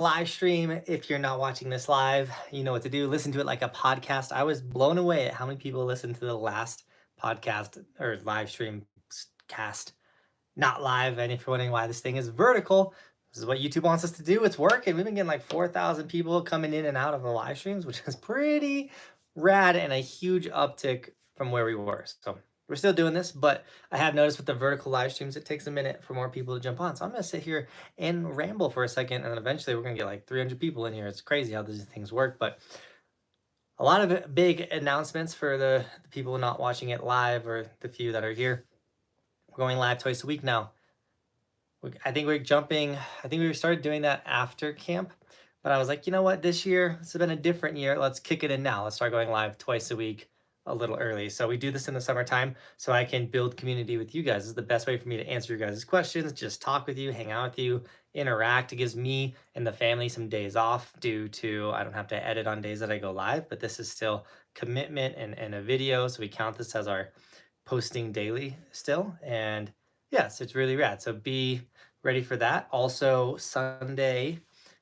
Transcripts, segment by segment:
live stream. If you're not watching this live, you know what to do. Listen to it like a podcast. I was blown away at how many people listened to the last podcast or live stream cast, not live. And if you're wondering why this thing is vertical, this is what YouTube wants us to do. It's working. We've been getting like 4,000 people coming in and out of the live streams, which is pretty rad and a huge uptick from where we were. So we're still doing this, but I have noticed with the vertical live streams, it takes a minute for more people to jump on. So I'm going to sit here and ramble for a second, and then eventually we're going to get like 300 people in here. It's crazy how these things work, but a lot of big announcements for the people not watching it live or the few that are here. We're going live twice a week now. I think we started doing that after camp, but I was like, you know what, this year, this has been a different year. Let's kick it in now. Let's start going live twice a week a little early. So we do this in the summertime so I can build community with you guys. This is the best way for me to answer your guys' questions, just talk with you, hang out with you, interact. It gives me and the family some days off due to I don't have to edit on days that I go live, but this is still commitment and a video. So we count this as our posting daily still. And yes, it's really rad. So be ready for that. Also, Sunday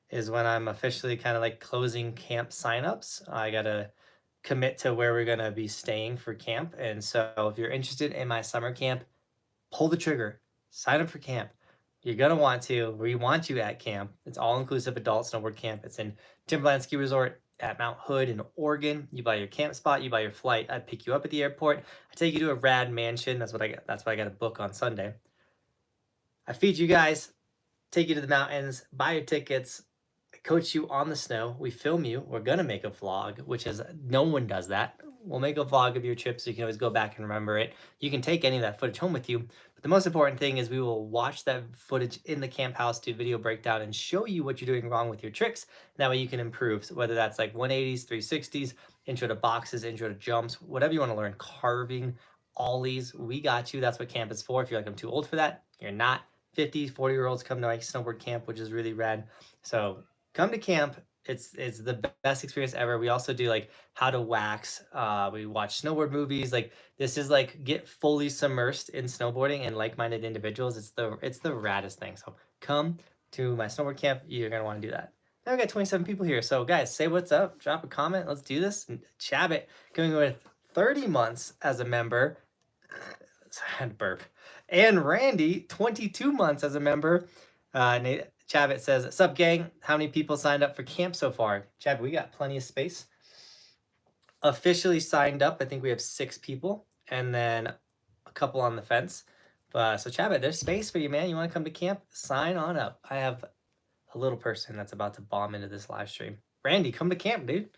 is when I'm officially kind of like closing camp signups. I got to commit to where we're going to be staying for camp. And so if you're interested in my summer camp, pull the trigger, sign up for camp. You're going to want to. We want you at camp. It's all-inclusive adult snowboard camp. It's in Timberland Ski Resort at Mount Hood in Oregon. You buy your camp spot, you buy your flight. I pick you up at the airport. I take you to a rad mansion. That's what I got to book on Sunday. I feed you guys, take you to the mountains, buy your tickets, coach you on the snow. We film you. We're going to make a vlog, which is no one does that. We'll make a vlog of your trip so you can always go back and remember it. You can take any of that footage home with you. But the most important thing is we will watch that footage in the camp house, do video breakdown, and show you what you're doing wrong with your tricks. That way you can improve. So whether that's like 180s, 360s, intro to boxes, intro to jumps, whatever you want to learn, carving, ollies, we got you. That's what camp is for. If you're like, I'm too old for that, you're not. 50, 40-year-olds come to my snowboard camp, which is really rad. So come to camp. It's the best experience ever. We also do like how to wax. We watch snowboard movies. Like this is like get fully submersed in snowboarding and like-minded individuals. It's the raddest thing. So come to my snowboard camp. You're gonna want to do that. Now we got 27 people here. So guys, say what's up. Drop a comment. Let's do this. Chabot going with 30 months as a member. Sorry, I had to burp. And Randy, 22 months as a member. Nate Chabot says, sup gang, how many people signed up for camp so far? Chabot, we got plenty of space. Officially signed up, I think we have 6 people, and then a couple on the fence. So Chabot, there's space for you, man. You want to come to camp? Sign on up. I have a little person that's about to bomb into this live stream. Randy, come to camp, dude.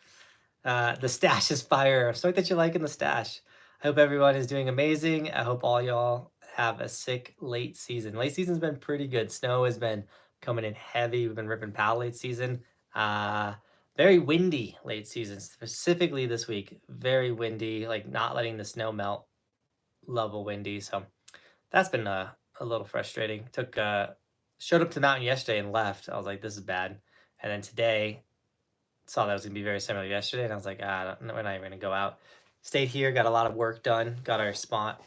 The stash is fire. I'm stoked that you're liking the stash. I hope everyone is doing amazing. I hope all y'all have a sick late season. Late season's been pretty good. Snow has been coming in heavy. We've been ripping pal late season. Very windy late season, specifically this week. Very windy, like not letting the snow melt. Level windy. So that's been a little frustrating. Showed up to the mountain yesterday and left. I was like, this is bad. And then today, saw that was gonna be very similar yesterday, and I was like, we're not even gonna go out. Stayed here, got a lot of work done, got our spot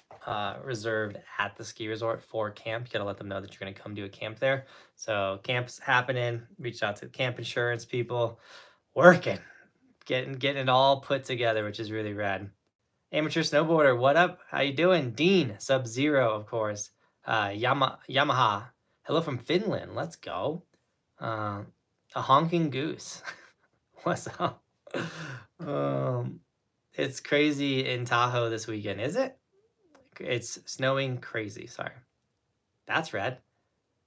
reserved at the ski resort for camp. You gotta let them know that you're gonna come to a camp there. So camp's happening. Reached out to the camp insurance people, working, getting it all put together, which is really rad. Amateur snowboarder, what up? How you doing? Dean, Sub-Zero, of course. Yamaha, hello from Finland. Let's go. A honking goose. What's up? It's crazy in Tahoe this weekend, is it? It's snowing crazy, sorry. That's rad.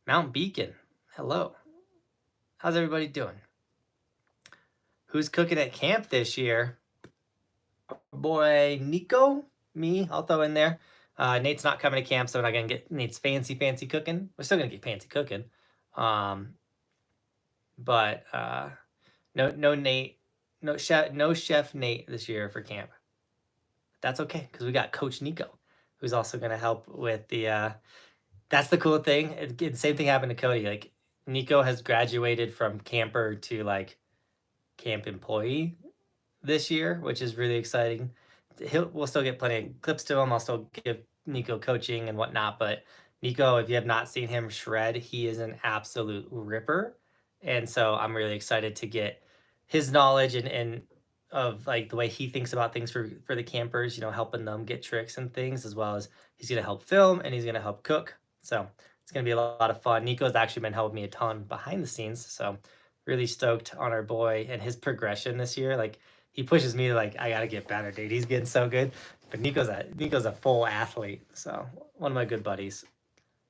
Mount Beacon, hello. How's everybody doing? Who's cooking at camp this year? Boy, Nico, me, I'll throw in there. Nate's not coming to camp, so we're not gonna get Nate's fancy cooking. We're still gonna get fancy cooking. But no Nate, no chef Nate this year for camp. That's okay, because we got Coach Nico, who's also gonna help with the that's the cool thing. The same thing happened to Cody. Like Nico has graduated from camper to like camp employee this year, which is really exciting. We'll still get plenty of clips to him. I'll still give Nico coaching and whatnot, but Nico, if you have not seen him shred, he is an absolute ripper. And so I'm really excited to get his knowledge and of like the way he thinks about things for the campers, helping them get tricks and things, as well as he's gonna help film and he's gonna help cook. So it's gonna be a lot of fun. Nico's actually been helping me a ton behind the scenes. So really stoked on our boy and his progression this year. Like he pushes me to like, I gotta get better, dude. He's getting so good. But Nico's a full athlete. So one of my good buddies.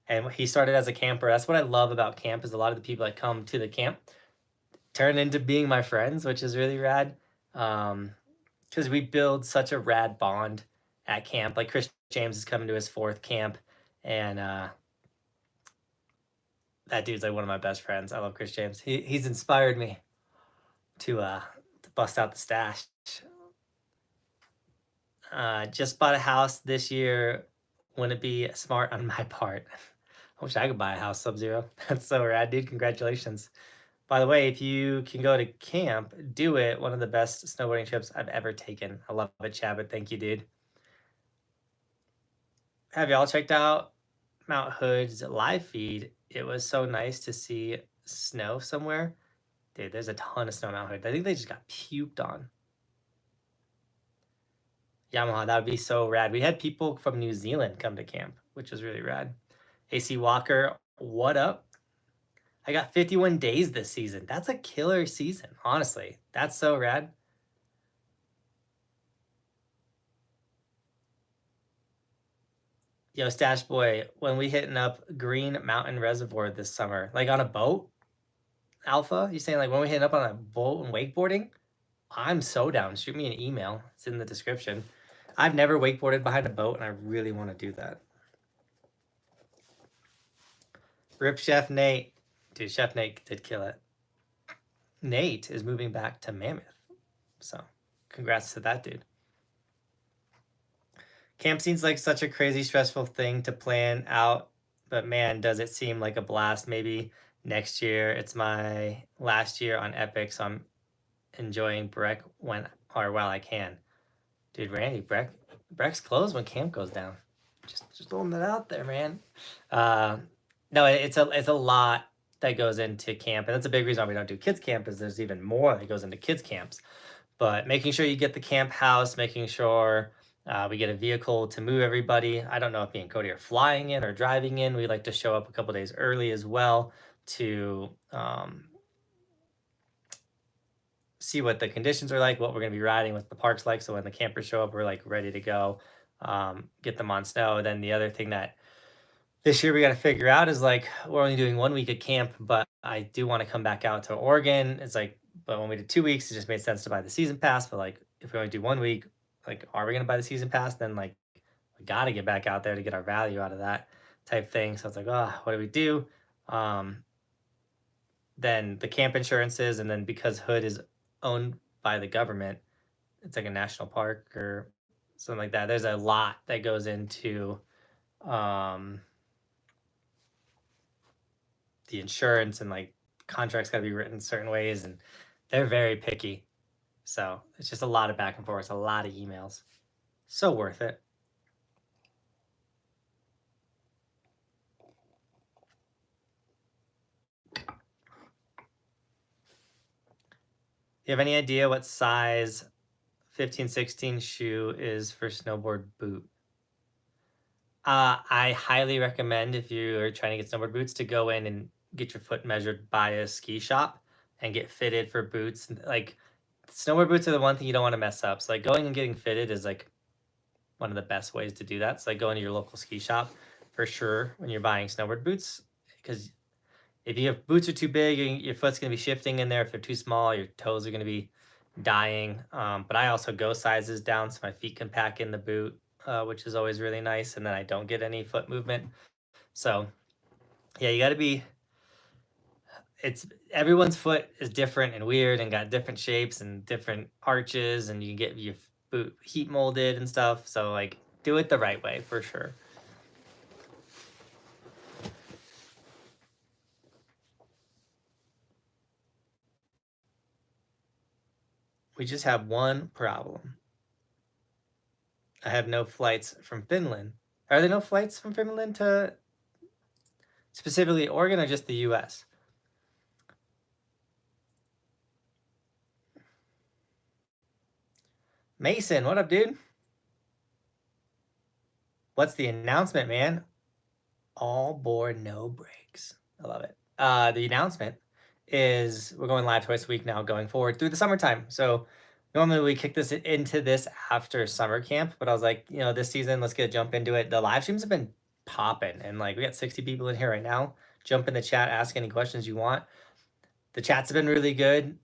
And he started as a camper. That's what I love about camp is a lot of the people that come to the camp turn into being my friends, which is really rad. Because we build such a rad bond at camp. Like Chris James is coming to his 4th camp, and that dude's like one of my best friends. I love Chris James. He's inspired me to bust out the stash. Just bought a house this year. Wouldn't it be smart on my part? I wish I could buy a house, Sub-Zero. That's so rad, dude. Congratulations. By the way, if you can go to camp, do it. One of the best snowboarding trips I've ever taken. I love it, Chad, but thank you, dude. Have y'all checked out Mount Hood's live feed? It was so nice to see snow somewhere. Dude, there's a ton of snow Mount Hood. I think they just got puked on. Yamaha, that would be so rad. We had people from New Zealand come to camp, which was really rad. AC Walker, what up? I got 51 days this season. That's a killer season, honestly. That's so rad. Yo, Stash Boy, when we hitting up Green Mountain Reservoir this summer, like on a boat, Alpha? You saying like when we hitting up on a boat and wakeboarding? I'm so down. Shoot me an email. It's in the description. I've never wakeboarded behind a boat, and I really want to do that. Rip Chef Nate. Dude, Chef Nate did kill it. Nate is moving back to Mammoth. So, congrats to that dude. Camp seems like such a crazy, stressful thing to plan out, but man, does it seem like a blast. Maybe next year. It's my last year on Epic, so I'm enjoying Breck while I can. Dude, Randy, Breck's closed when camp goes down. Just throwing that out there, man. No, it's a lot that goes into camp, and that's a big reason why we don't do kids camp is there's even more that goes into kids camps. But making sure you get the camp house, making sure we get a vehicle to move everybody. I don't know if me and Cody are flying in or driving in. We like to show up a couple days early as well to see what the conditions are like, what we're going to be riding, what the park's like. So when the campers show up, we're like ready to go, get them on snow. Then the other thing that this year we got to figure out is like we're only doing 1 week of camp, but I do want to come back out to Oregon. It's like, but when we did 2 weeks, it just made sense to buy the season pass. But like if we only do 1 week, like are we gonna buy the season pass? Then like we got to get back out there to get our value out of that type thing. So it's like, oh, what do we do? Then the camp insurances, and then because Hood is owned by the government, it's like a national park or something like that. There's a lot that goes into the insurance, and like contracts got to be written certain ways, and they're very picky. So it's just a lot of back and forth, a lot of emails. So worth it. You have any idea what size 15-16 shoe is for snowboard boot? I highly recommend if you are trying to get snowboard boots to go in and get your foot measured by a ski shop and get fitted for boots. Like snowboard boots are the one thing you don't want to mess up. So like going and getting fitted is like one of the best ways to do that. So like going to your local ski shop for sure when you're buying snowboard boots, because if your boots are too big, your foot's gonna be shifting in there. If they're too small, your toes are gonna be dying. But I also go sizes down so my feet can pack in the boot, which is always really nice, and then I don't get any foot movement. So yeah, you got to be. It's everyone's foot is different and weird and got different shapes and different arches, and you get your boot heat molded and stuff. So like, do it the right way for sure. We just have one problem. I have no flights from Finland. Are there no flights from Finland to specifically Oregon or just the US? Mason, what up, dude? What's the announcement, man? All board, no breaks. I love it. The announcement is we're going live twice a week now going forward through the summertime. So normally we kick this into this after summer camp, but I was like, this season, let's get a jump into it. The live streams have been popping, and like we got 60 people in here right now. Jump in the chat, ask any questions you want. The chats have been really good.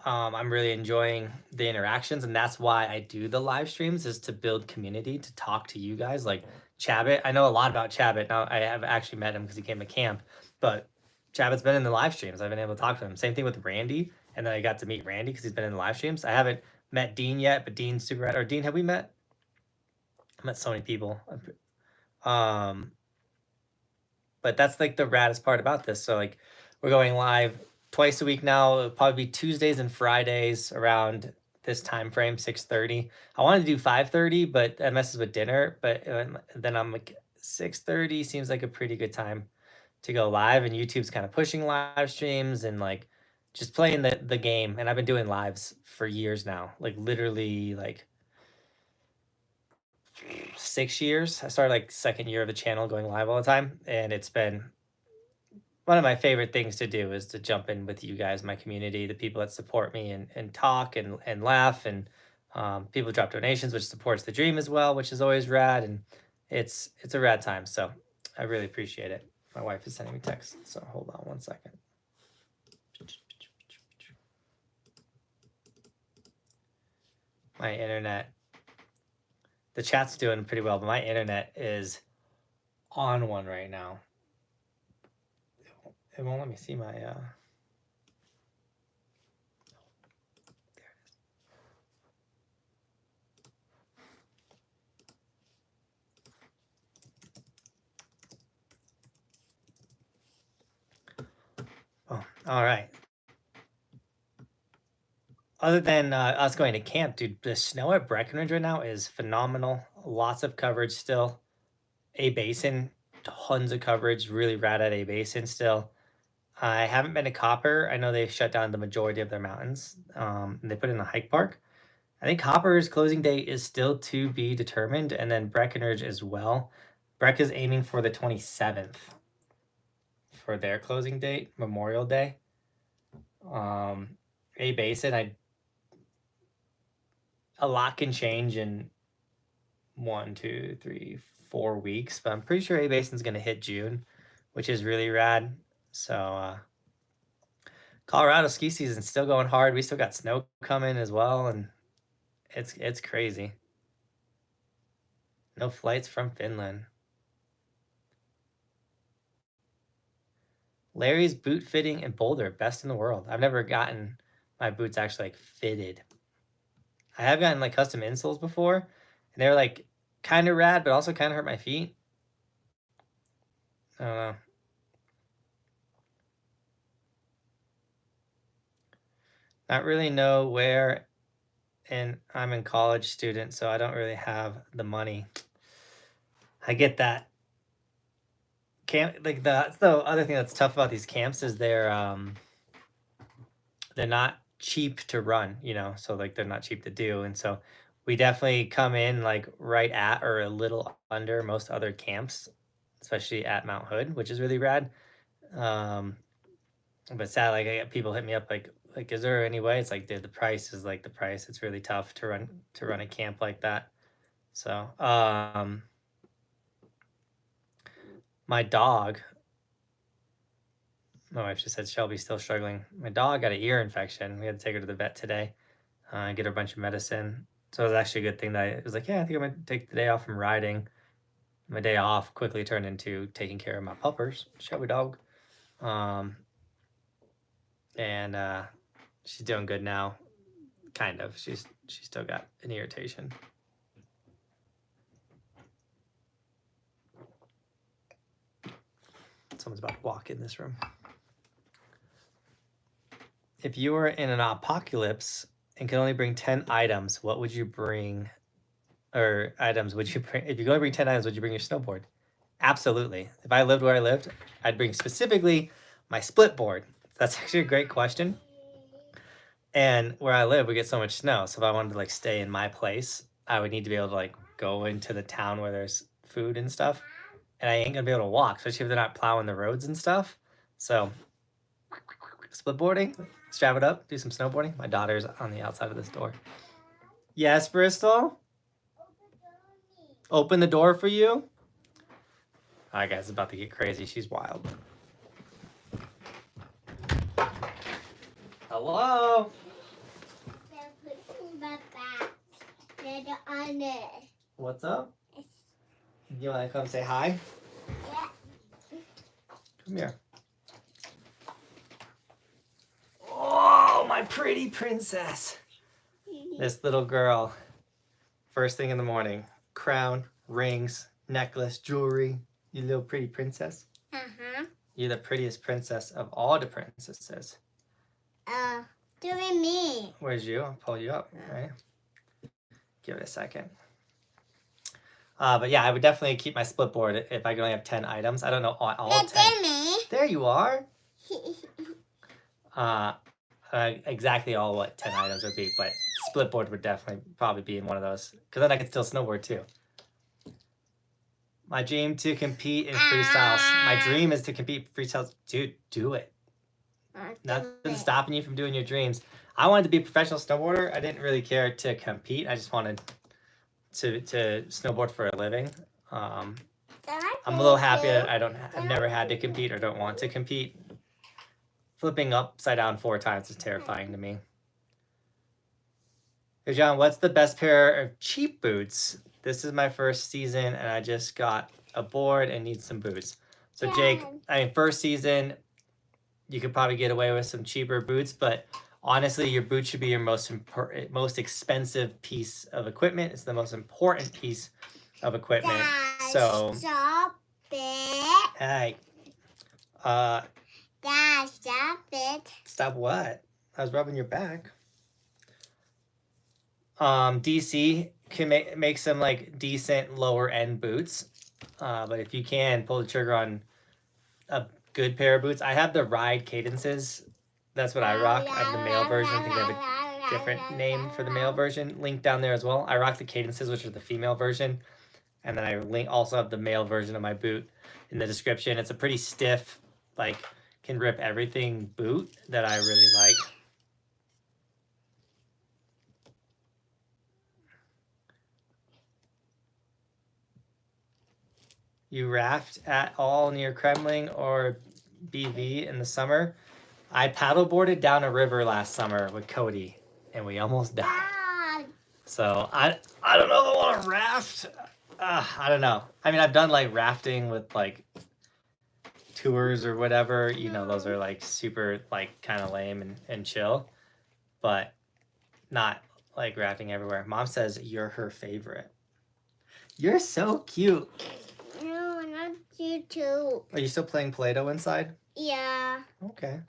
I'm really enjoying the interactions, and that's why I do the live streams, is to build community, to talk to you guys. Like Chabot, I know a lot about Chabot. Now I have actually met him because he came to camp, but Chabot's been in the live streams. I've been able to talk to him. Same thing with Randy, and then I got to meet Randy because he's been in the live streams. I haven't met Dean yet, but Dean's super rad. Or Dean, have we met? I met so many people. But that's like the raddest part about this. So like we're going live twice a week now. It'll probably be Tuesdays and Fridays around this time frame, 6:30. I wanted to do 5:30, but that messes with dinner. But then I'm like 6:30 seems like a pretty good time to go live, and YouTube's kind of pushing live streams and like just playing the game. And I've been doing lives for years now, like literally like 6 years. I started like second year of the channel going live all the time, and it's been one of my favorite things to do is to jump in with you guys, my community, the people that support me and talk and laugh, and people drop donations, which supports the dream as well, which is always rad, and it's a rad time. So I really appreciate it. My wife is sending me texts, so hold on one second. My internet, the chat's doing pretty well, but my internet is on one right now. It won't let me see my there it is. Oh, all right. Other than us going to camp, dude, the snow at Breckenridge right now is phenomenal. Lots of coverage still. A Basin, tons of coverage. Really rad at A Basin still. I haven't been to Copper. I know they've shut down the majority of their mountains. And they put in a hike park. I think Copper's closing date is still to be determined, and then Breckenridge as well. Breck is aiming for the 27th for their closing date, Memorial Day. A Basin, a lot can change in 1, 2, 3, 4 weeks, but I'm pretty sure A Basin's gonna hit June, which is really rad. So Colorado ski season's still going hard. We still got snow coming as well, and it's crazy. No flights from Finland. Larry's boot fitting in Boulder, best in the world. I've never gotten my boots actually like fitted. I have gotten like custom insoles before, and they're like kind of rad, but also kind of hurt my feet. I don't know. Not really know where, and I'm in college student, so I don't really have the money. I get that. Camp, like that's the other thing that's tough about these camps is they're not cheap to run, so like they're not cheap to do, and so we definitely come in like right at or a little under most other camps, especially at Mount Hood, which is really rad. But sad, like I get people hit me up like is there any way? It's like, dude, the price is like the price. It's really tough to run a camp like that. So my dog, my wife just said Shelby's still struggling. My dog got an ear infection. We had to take her to the vet today, get her a bunch of medicine. So it was actually a good thing that I was like, yeah, I think I'm gonna take the day off from riding. My day off quickly turned into taking care of my puppers, Shelby dog. And she's doing good now, kind of. She's still got an irritation. Someone's about to walk in this room. If you were in an apocalypse and could only bring 10 items, what would you bring? Or items would you bring? If you could only bring 10 items, would you bring your snowboard? Absolutely. If I lived where I lived, I'd bring specifically my split board. That's actually a great question. And where I live, we get so much snow. So if I wanted to like stay in my place, I would need to be able to like go into the town where there's food and stuff. And I ain't gonna be able to walk, especially if they're not plowing the roads and stuff. So split boarding, strap it up, do some snowboarding. My daughter's on the outside of this door. Yes, Bristol? Open the door for you? All right, guys, it's about to get crazy. She's wild. Hello? What's up? You want to come say hi? Yeah. Come here. Oh, my pretty princess. This little girl. First thing in the morning. Crown, rings, necklace, jewelry. You little pretty princess. Uh-huh. You're the prettiest princess of all the princesses. Doing me. Where's you? I'll pull you up, right? Give it a second. But yeah, I would definitely keep my split board if I could only have 10 items. I don't know all 10. Me. There you are. Exactly all what 10 items would be, but split board would definitely probably be in one of those. Because then I could still snowboard too. My dream to compete in freestyles. My dream is to compete in freestyles. Dude, do it. Nothing's stopping you from doing your dreams. I wanted to be a professional snowboarder. I didn't really care to compete. I just wanted to snowboard for a living. I'm a little happy that I've never had to compete or don't want to compete. Flipping upside down 4 times is terrifying to me. Hey John, what's the best pair of cheap boots? This is my first season and I just got a board and need some boots. So Jake, first season, you could probably get away with some cheaper boots, but honestly, your boot should be your most expensive piece of equipment. It's the most important piece of equipment. Dad, so stop it. Hey. Dad, stop it. Stop what? I was rubbing your back. DC can make some like decent lower end boots. But if you can pull the trigger on a good pair of boots. I have the Ride Cadences. That's what I rock. I have the male version. I think they have a different name for the male version. Link down there as well. I rock the Cadences, which are the female version. And then I also have the male version of my boot in the description. It's a pretty stiff, like, can rip everything boot that I really like. You raft at all near Kremling or BV in the summer? I paddleboarded down a river last summer with Cody, and we almost died. Dad. So I don't know if I want to raft. I don't know. I mean, I've done like rafting with like tours or whatever. You know, those are like super like kind of lame and chill, but not like rafting everywhere. Mom says you're her favorite. You're so cute. No, not you too. Are you still playing Play-Doh inside? Yeah. Okay.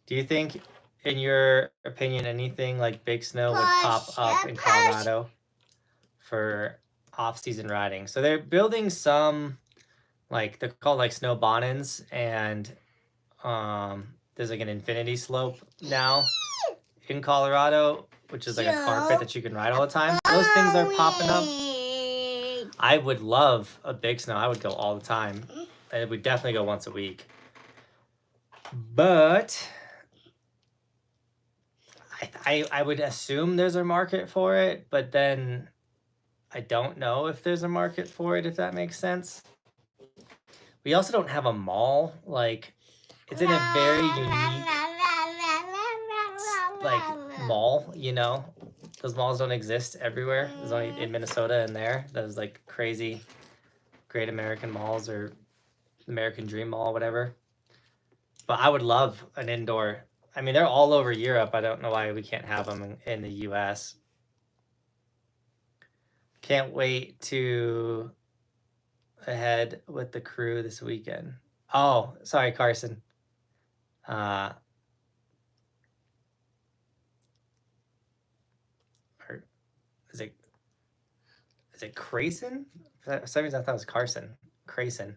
Do you think, in your opinion, anything like big snow would pop up in Colorado for off-season riding? So they're building some, like, they're called like snow bonins, and there's like an infinity slope now in Colorado, which is like a carpet that you can ride all the time. Those things are popping up. I would love a big snow. I would go all the time. I would definitely go once a week. But I would assume there's a market for it, but then I don't know if there's a market for it, if that makes sense. We also don't have a mall. Like, it's in a very unique like mall, you know? Those malls don't exist everywhere. There's only in Minnesota and there. Those like crazy Great American Malls or American Dream Mall, whatever. But I would love an indoor. I mean, they're all over Europe. I don't know why we can't have them in the US. Can't wait to head with the crew this weekend. Oh, sorry, Carson. Is it Crayson? For some reason I thought it was Carson. Crayson.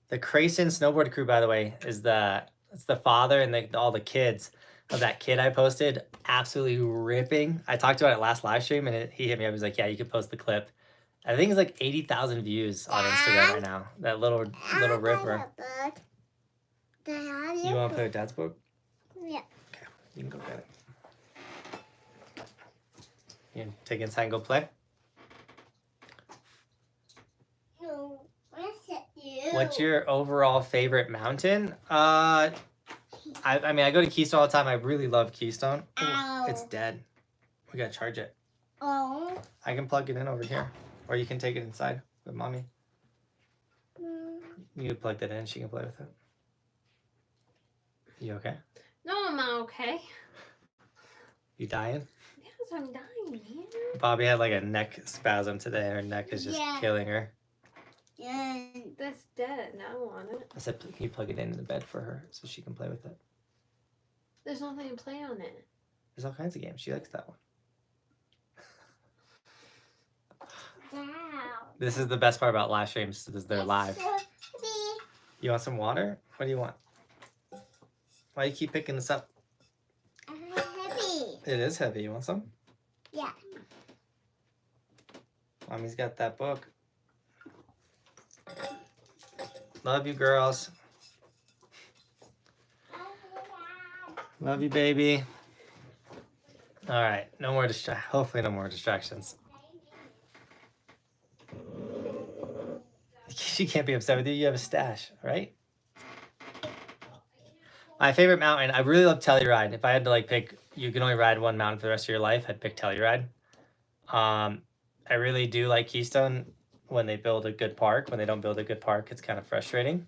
The Crayson snowboard crew, by the way, is the It's the father and all the kids of that kid I posted. Absolutely ripping. I talked about it last live stream, and he hit me up. He was like, "Yeah, you can post the clip." I think it's like 80,000 views on Instagram right now. That little ripper. You want to play with Dad's book? Yeah. Okay, you can go get it. You can take it inside and go play. No, what's it you? What's your overall favorite mountain? I mean, I go to Keystone all the time. I really love Keystone. Ooh, it's dead. We gotta charge it. Oh. I can plug it in over here, or you can take it inside with mommy. You can plug that in. She can play with it. You okay? No, I'm not okay. You dying? Yes, I'm dying, man. Bobby had like a neck spasm today. Her neck is just killing her. Yeah. That's dead. I don't want it. I said, can you plug it into the bed for her so she can play with it? There's nothing to play on it. There's all kinds of games. She likes that one. Wow. This is the best part about live streams. Is they're live. So happy. You want some water? What do you want? Why do you keep picking this up? I'm happy. It is heavy. You want some? Yeah. Mommy's got that book. Love you, girls. Love you, baby. All right. No more hopefully no more distractions. She can't be upset with you. You have a stash, right? My favorite mountain, I really love Telluride. If I had to like pick, you can only ride one mountain for the rest of your life, I'd pick Telluride. I really do like Keystone when they build a good park. When they don't build a good park, it's kind of frustrating.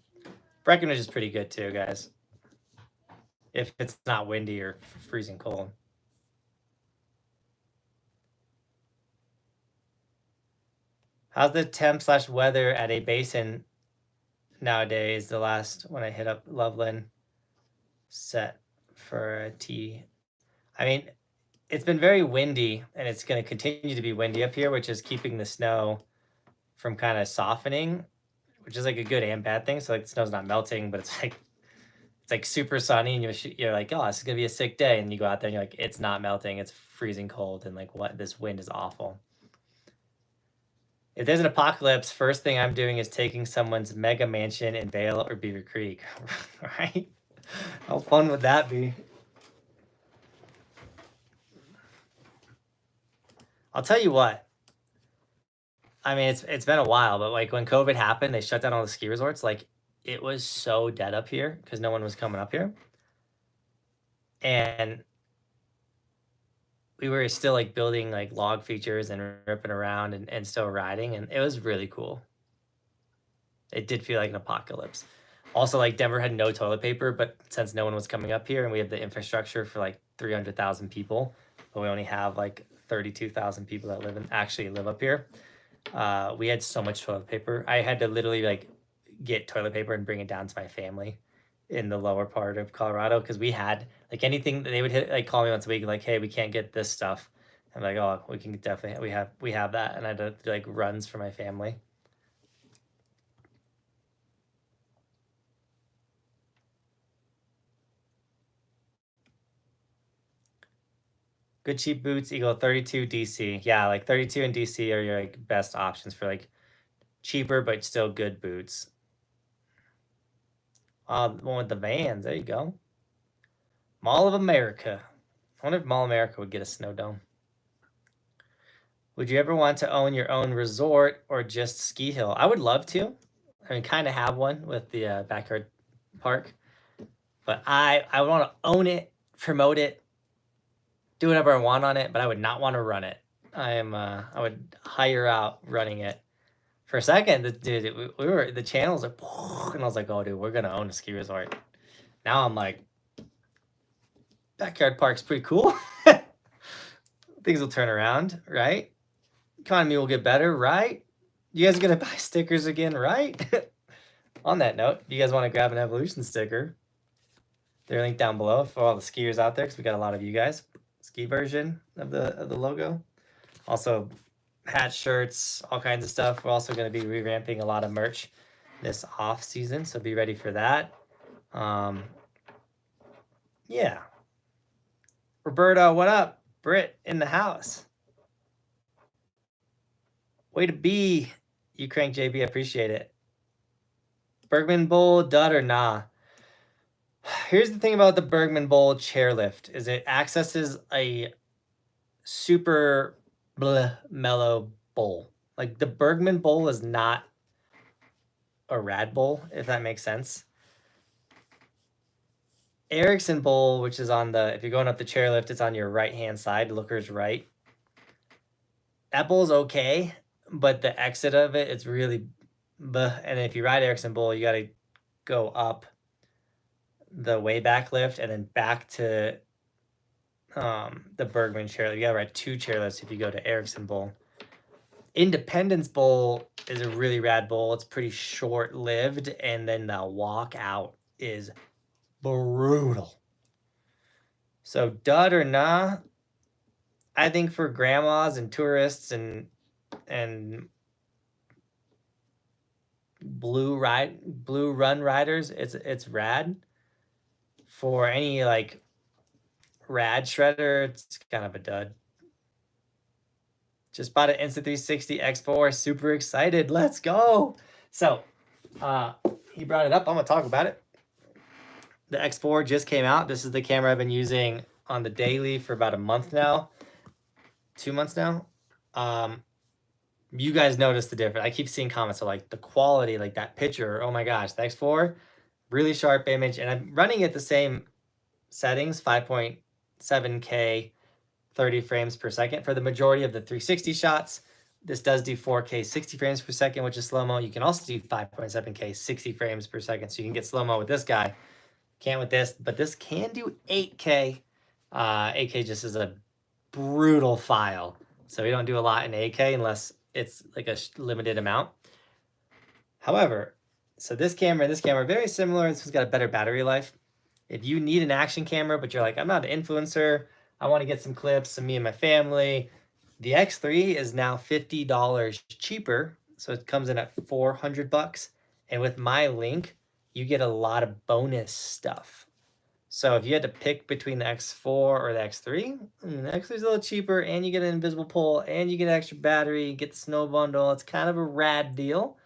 Breckenridge is pretty good too, guys. If it's not windy or freezing cold. How's the temp/weather at a basin nowadays? The last when I hit up Loveland set for a tea. I mean, it's been very windy, and it's going to continue to be windy up here, which is keeping the snow from kind of softening, which is like a good and bad thing. So like the snow's not melting, but it's like super sunny, and you're like, oh, this is gonna be a sick day, and you go out there and you're like, it's not melting, it's freezing cold, and like what? This wind is awful. If there's an apocalypse, first thing I'm doing is taking someone's mega mansion in Vail or Beaver Creek, right? How fun would that be? I'll tell you what. I mean, it's been a while, but like when COVID happened, they shut down all the ski resorts. Like it was so dead up here because no one was coming up here. And we were still like building like log features and ripping around and still riding. And it was really cool. It did feel like an apocalypse. Also, like Denver had no toilet paper, but since no one was coming up here and we have the infrastructure for like 300,000 people, but we only have like 32,000 people that actually live up here. We had so much toilet paper. I had to literally like get toilet paper and bring it down to my family in the lower part of Colorado because we had like anything they would like call me once a week like, hey, we can't get this stuff. I'm like, oh, we can definitely we have that, and I had to do like runs for my family. Good cheap boots equal 32 DC. Yeah, like 32 and DC are your like best options for like cheaper but still good boots. The one with the Vans. There you go. Mall of America. I wonder if Mall of America would get a snow dome. Would you ever want to own your own resort or just ski hill? I would love to. I mean, kind of have one with the backyard park. But I would want to own it, promote it, do whatever I want on it, but I would not want to run it. I would hire out running it. For a second, dude, the channels are, and I was like, oh, dude, we're gonna own a ski resort. Now I'm like, backyard park's pretty cool. Things will turn around, right? Economy will get better, right? You guys are gonna buy stickers again, right? On that note, you guys want to grab an Evolution sticker? They're linked down below for all the skiers out there, because we got a lot of you guys. Ski version of the logo. Also, hat, shirts, all kinds of stuff. We're also going to be revamping a lot of merch this off season, so be ready for that. Yeah. Roberto, what up? Britt in the house. Way to be, you crank JB. I appreciate it. Bergman Bowl, dud or nah? Here's the thing about the Bergman Bowl chairlift is it accesses a super mellow bowl. Like the Bergman Bowl is not a rad bowl, if that makes sense. Erickson Bowl, which is on the, if you're going up the chairlift, it's on your right-hand side, looker's right. That bowl's okay, but the exit of it, it's really, and if you ride Erickson Bowl, you got to go up the way back lift and then back to the Bergman chairlift. You got to ride 2 chairlifts if you go to Erickson Bowl. Independence Bowl is a really rad bowl. It's pretty short-lived, and then the walkout is brutal. So dud or nah? I think for grandmas and tourists and blue run riders, it's rad. For any like rad shredder, it's kind of a dud. Just bought an Insta360 X4, super excited. Let's go. So he brought it up. I'm gonna talk about it. The X4 just came out. This is the camera I've been using on the daily for about a month now. 2 months now. You guys notice the difference. I keep seeing comments of like the quality, like that picture. Oh my gosh, the X4, really sharp image. And I'm running at the same settings, 5.7K, 30 frames per second. For the majority of the 360 shots, this does do 4K, 60 frames per second, which is slow-mo. You can also do 5.7K, 60 frames per second. So you can get slow-mo with this guy. Can't with this, but this can do 8K. 8K just is a brutal file. So we don't do a lot in 8K unless it's like a limited amount. However, so this camera and this camera are very similar. This one's got a better battery life. If you need an action camera, but you're like, I'm not an influencer, I want to get some clips of me and my family, the X3 is now $50 cheaper. So it comes in at $400. And with my link, you get a lot of bonus stuff. So if you had to pick between the X4 or the X3, the X3 is a little cheaper, and you get an invisible pole, and you get an extra battery, you get the snow bundle. It's kind of a rad deal.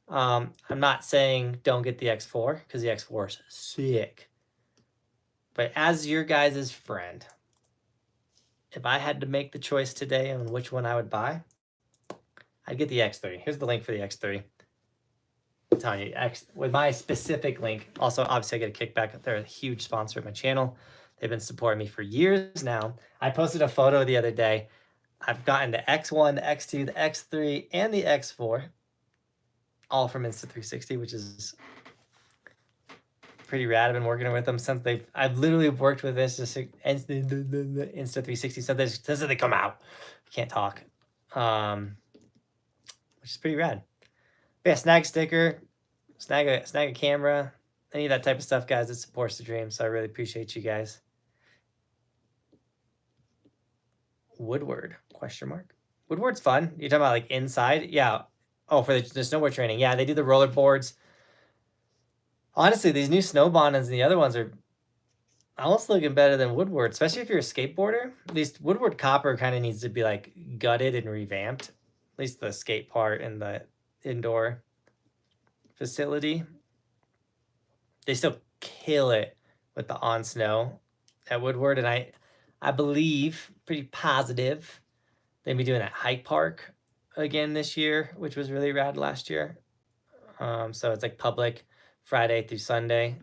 I'm not saying don't get the X4, because the X4 is sick. But as your guys' friend, if I had to make the choice today on which one I would buy, I'd get the X3. Here's the link for the X3. I'm telling you, with my specific link. Also, obviously, I get a kickback. They're a huge sponsor of my channel. They've been supporting me for years now. I posted a photo the other day. I've gotten the X1, the X2, the X3, and the X4, all from Insta360, which is pretty rad. I've been working with them since I've literally worked with Insta360 since they come out. I can't talk, which is pretty rad. But yeah, snag sticker, snag a camera, any of that type of stuff, guys. It supports the dream. So I really appreciate you guys. Woodward, ? Woodward's fun. You're talking about like inside? Yeah. Oh, for the snowboard training. Yeah, they do the roller boards. Honestly, these new Snowbondings and the other ones are almost looking better than Woodward, especially if you're a skateboarder. At least Woodward Copper kind of needs to be like gutted and revamped. At least the skate part and the indoor facility. They still kill it with the on snow at Woodward, and I believe, pretty positive, they'll be doing that hike park again this year, which was really rad last year. So it's like public Friday through Sunday,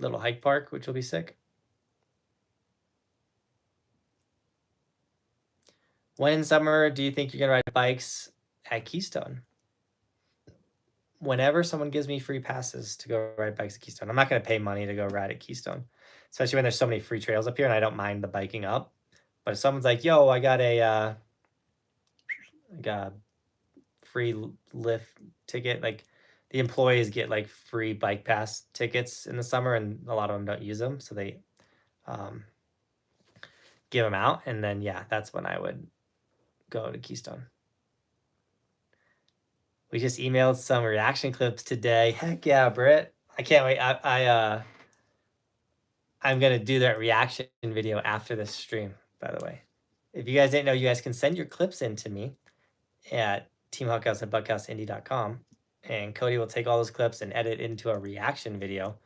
little hike park, which will be sick. When in summer do you think you're gonna ride bikes at Keystone? Whenever someone gives me free passes to go ride bikes at Keystone. I'm not gonna pay money to go ride at Keystone, especially when there's so many free trails up here, and I don't mind the biking up. But if someone's like, yo, I got a free lift ticket, like the employees get like free bike pass tickets in the summer, and a lot of them don't use them, so they give them out, and then yeah, that's when I would go to Keystone. We just emailed some reaction clips today. Heck yeah, Britt. I can't wait. I'm going to do that reaction video after this stream, by the way. If you guys didn't know, you guys can send your clips in to me at teamhuckhouse@buckhouseindie.com, and Cody will take all those clips and edit into a reaction video,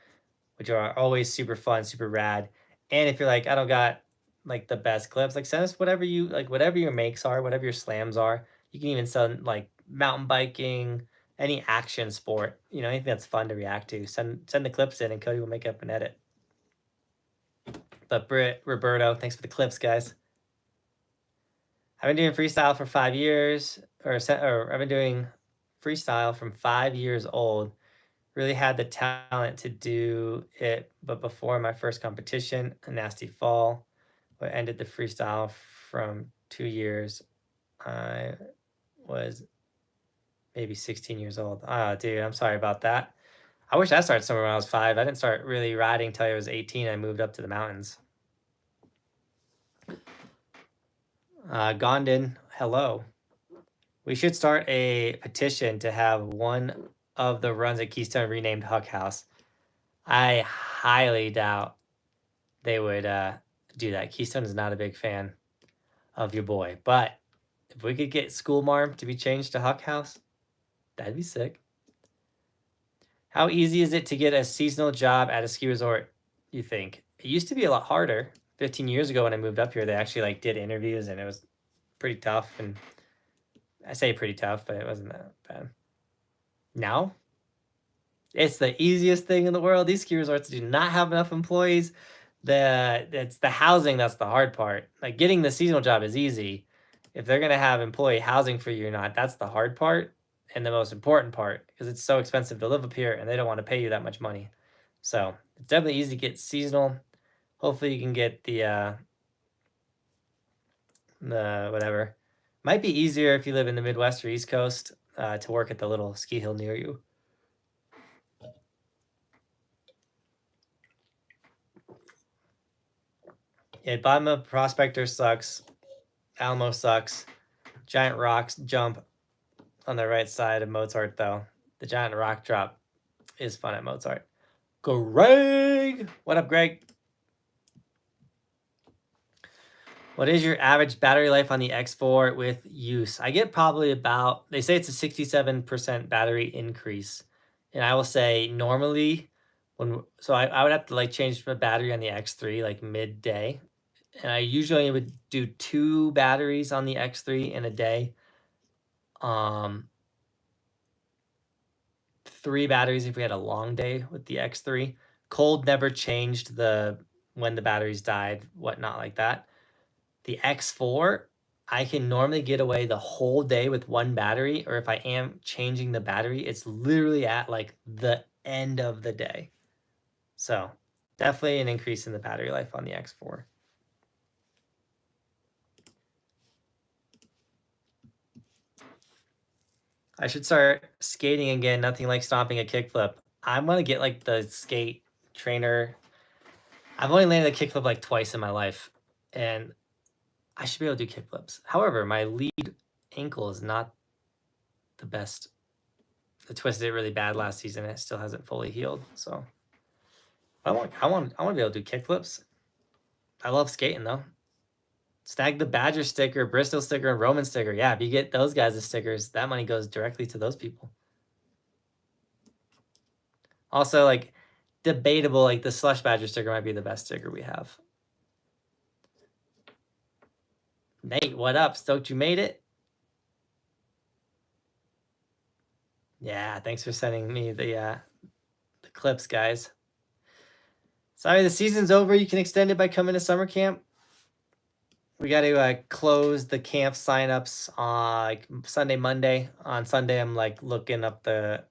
which are always super fun, super rad. And if you're like, I don't got like the best clips, like send us whatever you like, whatever your makes are, whatever your slams are. You can even send like mountain biking, any action sport, you know, anything that's fun to react to. Send the clips in, and Cody will make up an edit. But Britt, Roberto, thanks for the clips, guys. I've been doing freestyle for 5 years, or I've been doing freestyle from 5 years old. Really had the talent to do it, but before my first competition, a nasty fall, what ended the freestyle from 2 years. I was maybe 16 years old. Oh, dude, I'm sorry about that. I wish I started somewhere when I was 5. I didn't start really riding until I was 18. I moved up to the mountains. Gondon, hello. We should start a petition to have one of the runs at Keystone renamed Huck House. I highly doubt they would do that. Keystone is not a big fan of your boy. But if we could get School Marm to be changed to Huck House, that'd be sick. How easy is it to get a seasonal job at a ski resort, you think? It used to be a lot harder. 15 years ago when I moved up here, they actually like did interviews, and it was pretty tough. And I say pretty tough, but it wasn't that bad. Now, it's the easiest thing in the world. These ski resorts do not have enough employees. It's the housing that's the hard part. Like getting the seasonal job is easy. If they're gonna have employee housing for you or not, that's the hard part and the most important part, because it's so expensive to live up here and they don't want to pay you that much money. So it's definitely easy to get seasonal. Hopefully you can get the whatever. Might be easier if you live in the Midwest or East Coast to work at the little ski hill near you. Yeah, bottom of Prospector sucks. Alamo sucks. Giant rocks jump on the right side of Mozart, though. The giant rock drop is fun at Mozart. Greg! What up, Greg? What is your average battery life on the X4 with use? I get probably about, they say it's a 67% battery increase. And I will say normally, I would have to like change my battery on the X3 like midday. And I usually would do 2 batteries on the X3 in a day. 3 batteries if we had a long day with the X3. Cold never changed when the batteries died, whatnot like that. The X4, I can normally get away the whole day with 1 battery, or if I am changing the battery, it's literally at like the end of the day. So definitely an increase in the battery life on the X4. I should start skating again. Nothing like stomping a kickflip. I'm going to get like the skate trainer. I've only landed a kickflip like twice in my life, and I should be able to do kickflips. However, my lead ankle is not the best. I twisted it really bad last season, and it still hasn't fully healed. So I want to be able to do kickflips. I love skating though. Snag the Badger sticker, Bristol sticker, and Roman sticker. Yeah, if you get those guys as stickers, that money goes directly to those people. Also, like, debatable, like the Slush Badger sticker might be the best sticker we have. Nate, what up? Stoked you made it? Yeah, thanks for sending me the clips, guys. Sorry, the season's over. You can extend it by coming to summer camp. We got to close the camp signups on like Sunday, Monday. On Sunday, I'm like looking up the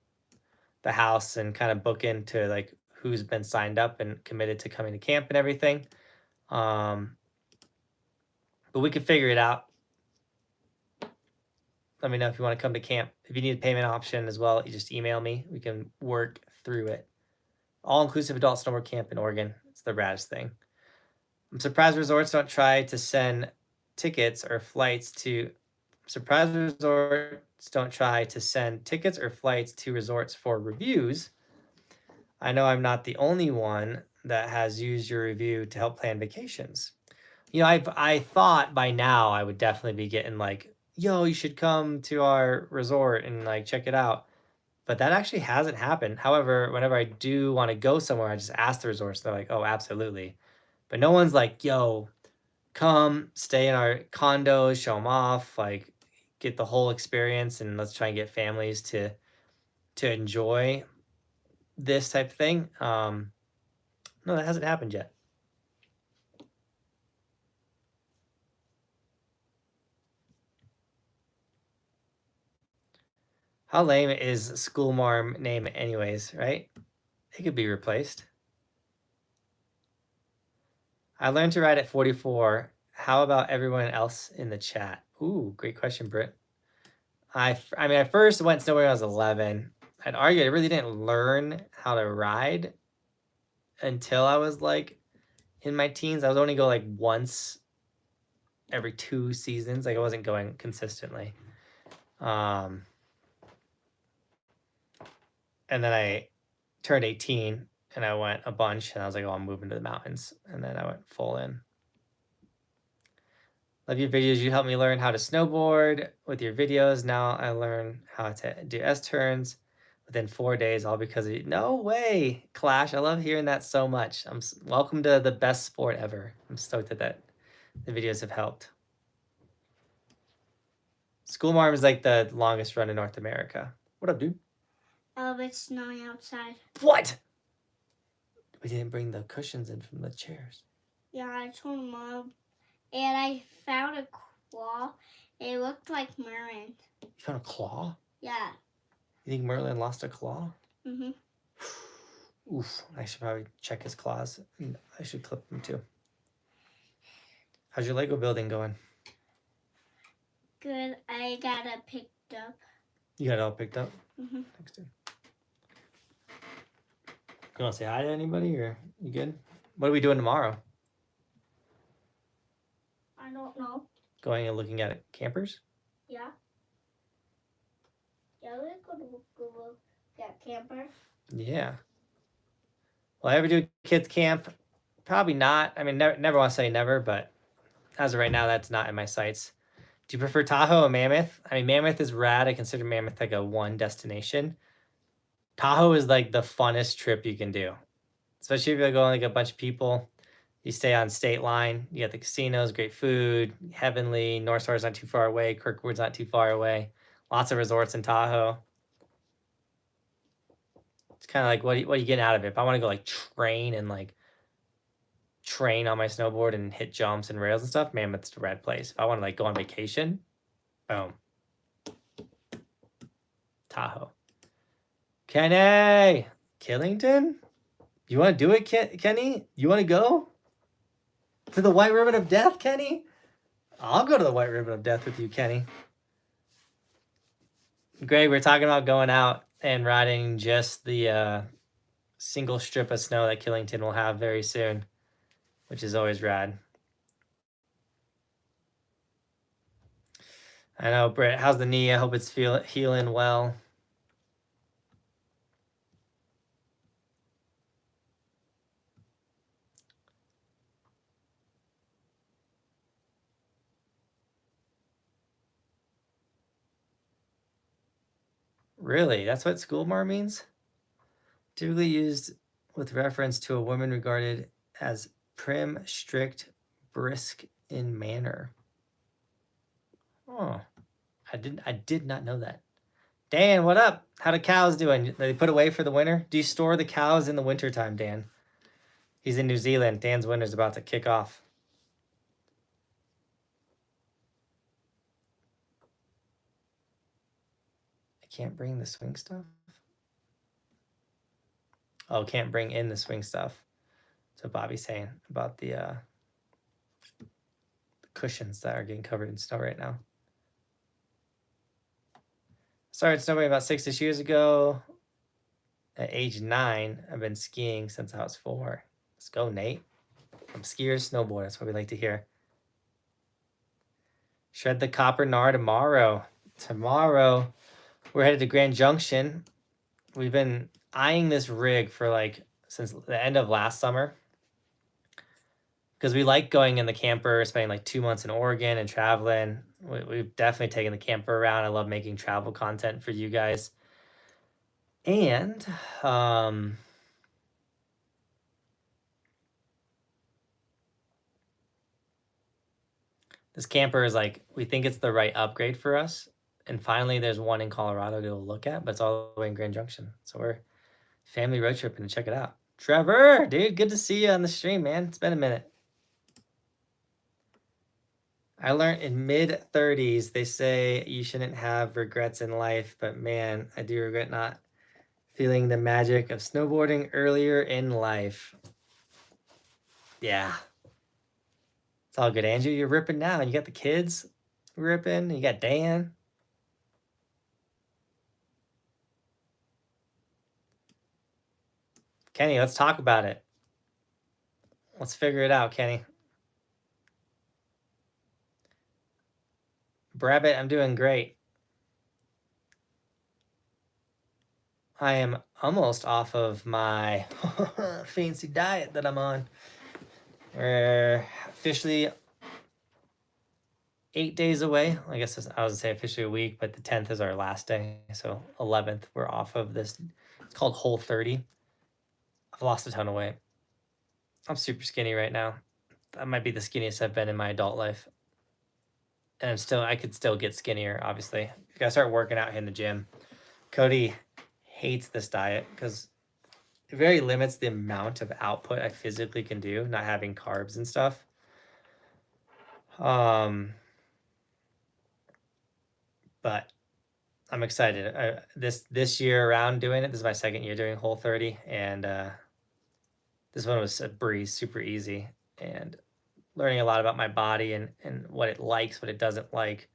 house and kind of book into like who's been signed up and committed to coming to camp and everything. But we can figure it out. Let me know if you want to come to camp. If you need a payment option as well, you just email me. We can work through it. All-inclusive adult snowboard camp in Oregon. It's the raddest thing. I'm surprised resorts don't try to send tickets or flights to resorts for reviews. I know I'm not the only one that has used your review to help plan vacations. You know, I thought by now I would definitely be getting like, yo, you should come to our resort and like check it out. But that actually hasn't happened. However, whenever I do want to go somewhere, I just ask the resorts. They're like, oh, absolutely. But no one's like, yo, come stay in our condos, show them off, like get the whole experience, and let's try and get families to enjoy this type of thing. No, that hasn't happened yet. How lame is school marm name anyways, right? It could be replaced. I learned to ride at 44. How about everyone else in the chat? Ooh, great question, Britt. I mean, I first went snowboarding when I was 11. I'd argue I really didn't learn how to ride until I was like in my teens. I was only go like once every 2 seasons. Like I wasn't going consistently. And then I turned 18 and I went a bunch and I was like, oh, I'm moving to the mountains. And then I went full in. Love your videos. You helped me learn how to snowboard with your videos. Now I learn how to do S-turns within 4 days, all because of you. No way, Clash. I love hearing that so much. Welcome to the best sport ever. I'm stoked that the videos have helped. School Marm is like the longest run in North America. What up, dude? Oh, it's snowing outside. What? We didn't bring the cushions in from the chairs. Yeah, I told Mom. And I found a claw. It looked like Merlin. You found a claw? Yeah. You think Merlin lost a claw? Mm-hmm. Oof, I should probably check his claws. I should clip them too. How's your Lego building going? Good. I got it picked up. You got it all picked up? Mm-hmm. Thanks, dude. You want to say hi to anybody or you good? What are we doing tomorrow? I don't know. Going and looking at campers? Yeah. Yeah, we could go get camper. Yeah. Will I ever do a kids camp? Probably not. I mean, never want to say never, but as of right now, that's not in my sights. Do you prefer Tahoe or Mammoth? I mean, Mammoth is rad. I consider Mammoth like a one destination. Tahoe is like the funnest trip you can do, especially if you're going like a bunch of people. You stay on State Line. You got the casinos, great food, Heavenly, North Star's not too far away, Kirkwood's not too far away. Lots of resorts in Tahoe. It's kind of like what are you getting out of it? If I want to go like train on my snowboard and hit jumps and rails and stuff, Mammoth's the rad place. If I want to like go on vacation, boom, Tahoe. Kenny, Killington, you want to do it, Kenny? You want to go to the White Ribbon of Death, Kenny? I'll go to the White Ribbon of Death with you, Kenny. Greg, we're talking about going out and riding just the single strip of snow that Killington will have very soon, which is always rad. I know, Britt. How's the knee? I hope it's healing well. Really? That's what schoolmar means? Typically used with reference to a woman regarded as prim, strict, brisk in manner. Oh, I did not know that. Dan, what up? How the cows doing? Are they put away for the winter? Do you store the cows in the wintertime, Dan? He's in New Zealand. Dan's winter's about to kick off. I can't bring the swing stuff? Oh, can't bring in the swing stuff. That's what Bobby's saying about the cushions that are getting covered in snow right now. Started snowboarding about 6-ish years ago. At age 9, I've been skiing since I was 4. Let's go, Nate. From skier to snowboard. That's what we like to hear. Shred the copper gnar tomorrow. Tomorrow, we're headed to Grand Junction. We've been eyeing this rig for like since the end of last summer. Because we like going in the camper, spending like 2 months in Oregon and traveling. We've definitely taken the camper around. I love making travel content for you guys. And this camper is like, we think it's the right upgrade for us. And finally, there's one in Colorado to look at, but it's all the way in Grand Junction. So we're family road tripping to check it out. Trevor, dude, good to see you on the stream, man. It's been a minute. I learned in mid-30s, they say you shouldn't have regrets in life, but man, I do regret not feeling the magic of snowboarding earlier in life. Yeah. It's all good, Andrew. You're ripping now, and you got the kids ripping. You got Dan. Kenny, let's talk about it. Let's figure it out, Kenny. Brabbit, I'm doing great. I am almost off of my fancy diet that I'm on. We're officially 8 days away. I guess I was gonna say officially a week, but the 10th is our last day. So 11th, we're off of this. It's called Whole 30. I've lost a ton of weight. I'm super skinny right now. That might be the skinniest I've been in my adult life. And I could still get skinnier, obviously. You gotta start working out in the gym. Cody hates this diet because it very limits the amount of output I physically can do, not having carbs and stuff. But I'm excited. This year around doing it, this is my second year doing Whole 30, and this one was a breeze, super easy, and learning a lot about my body and what it likes, what it doesn't like.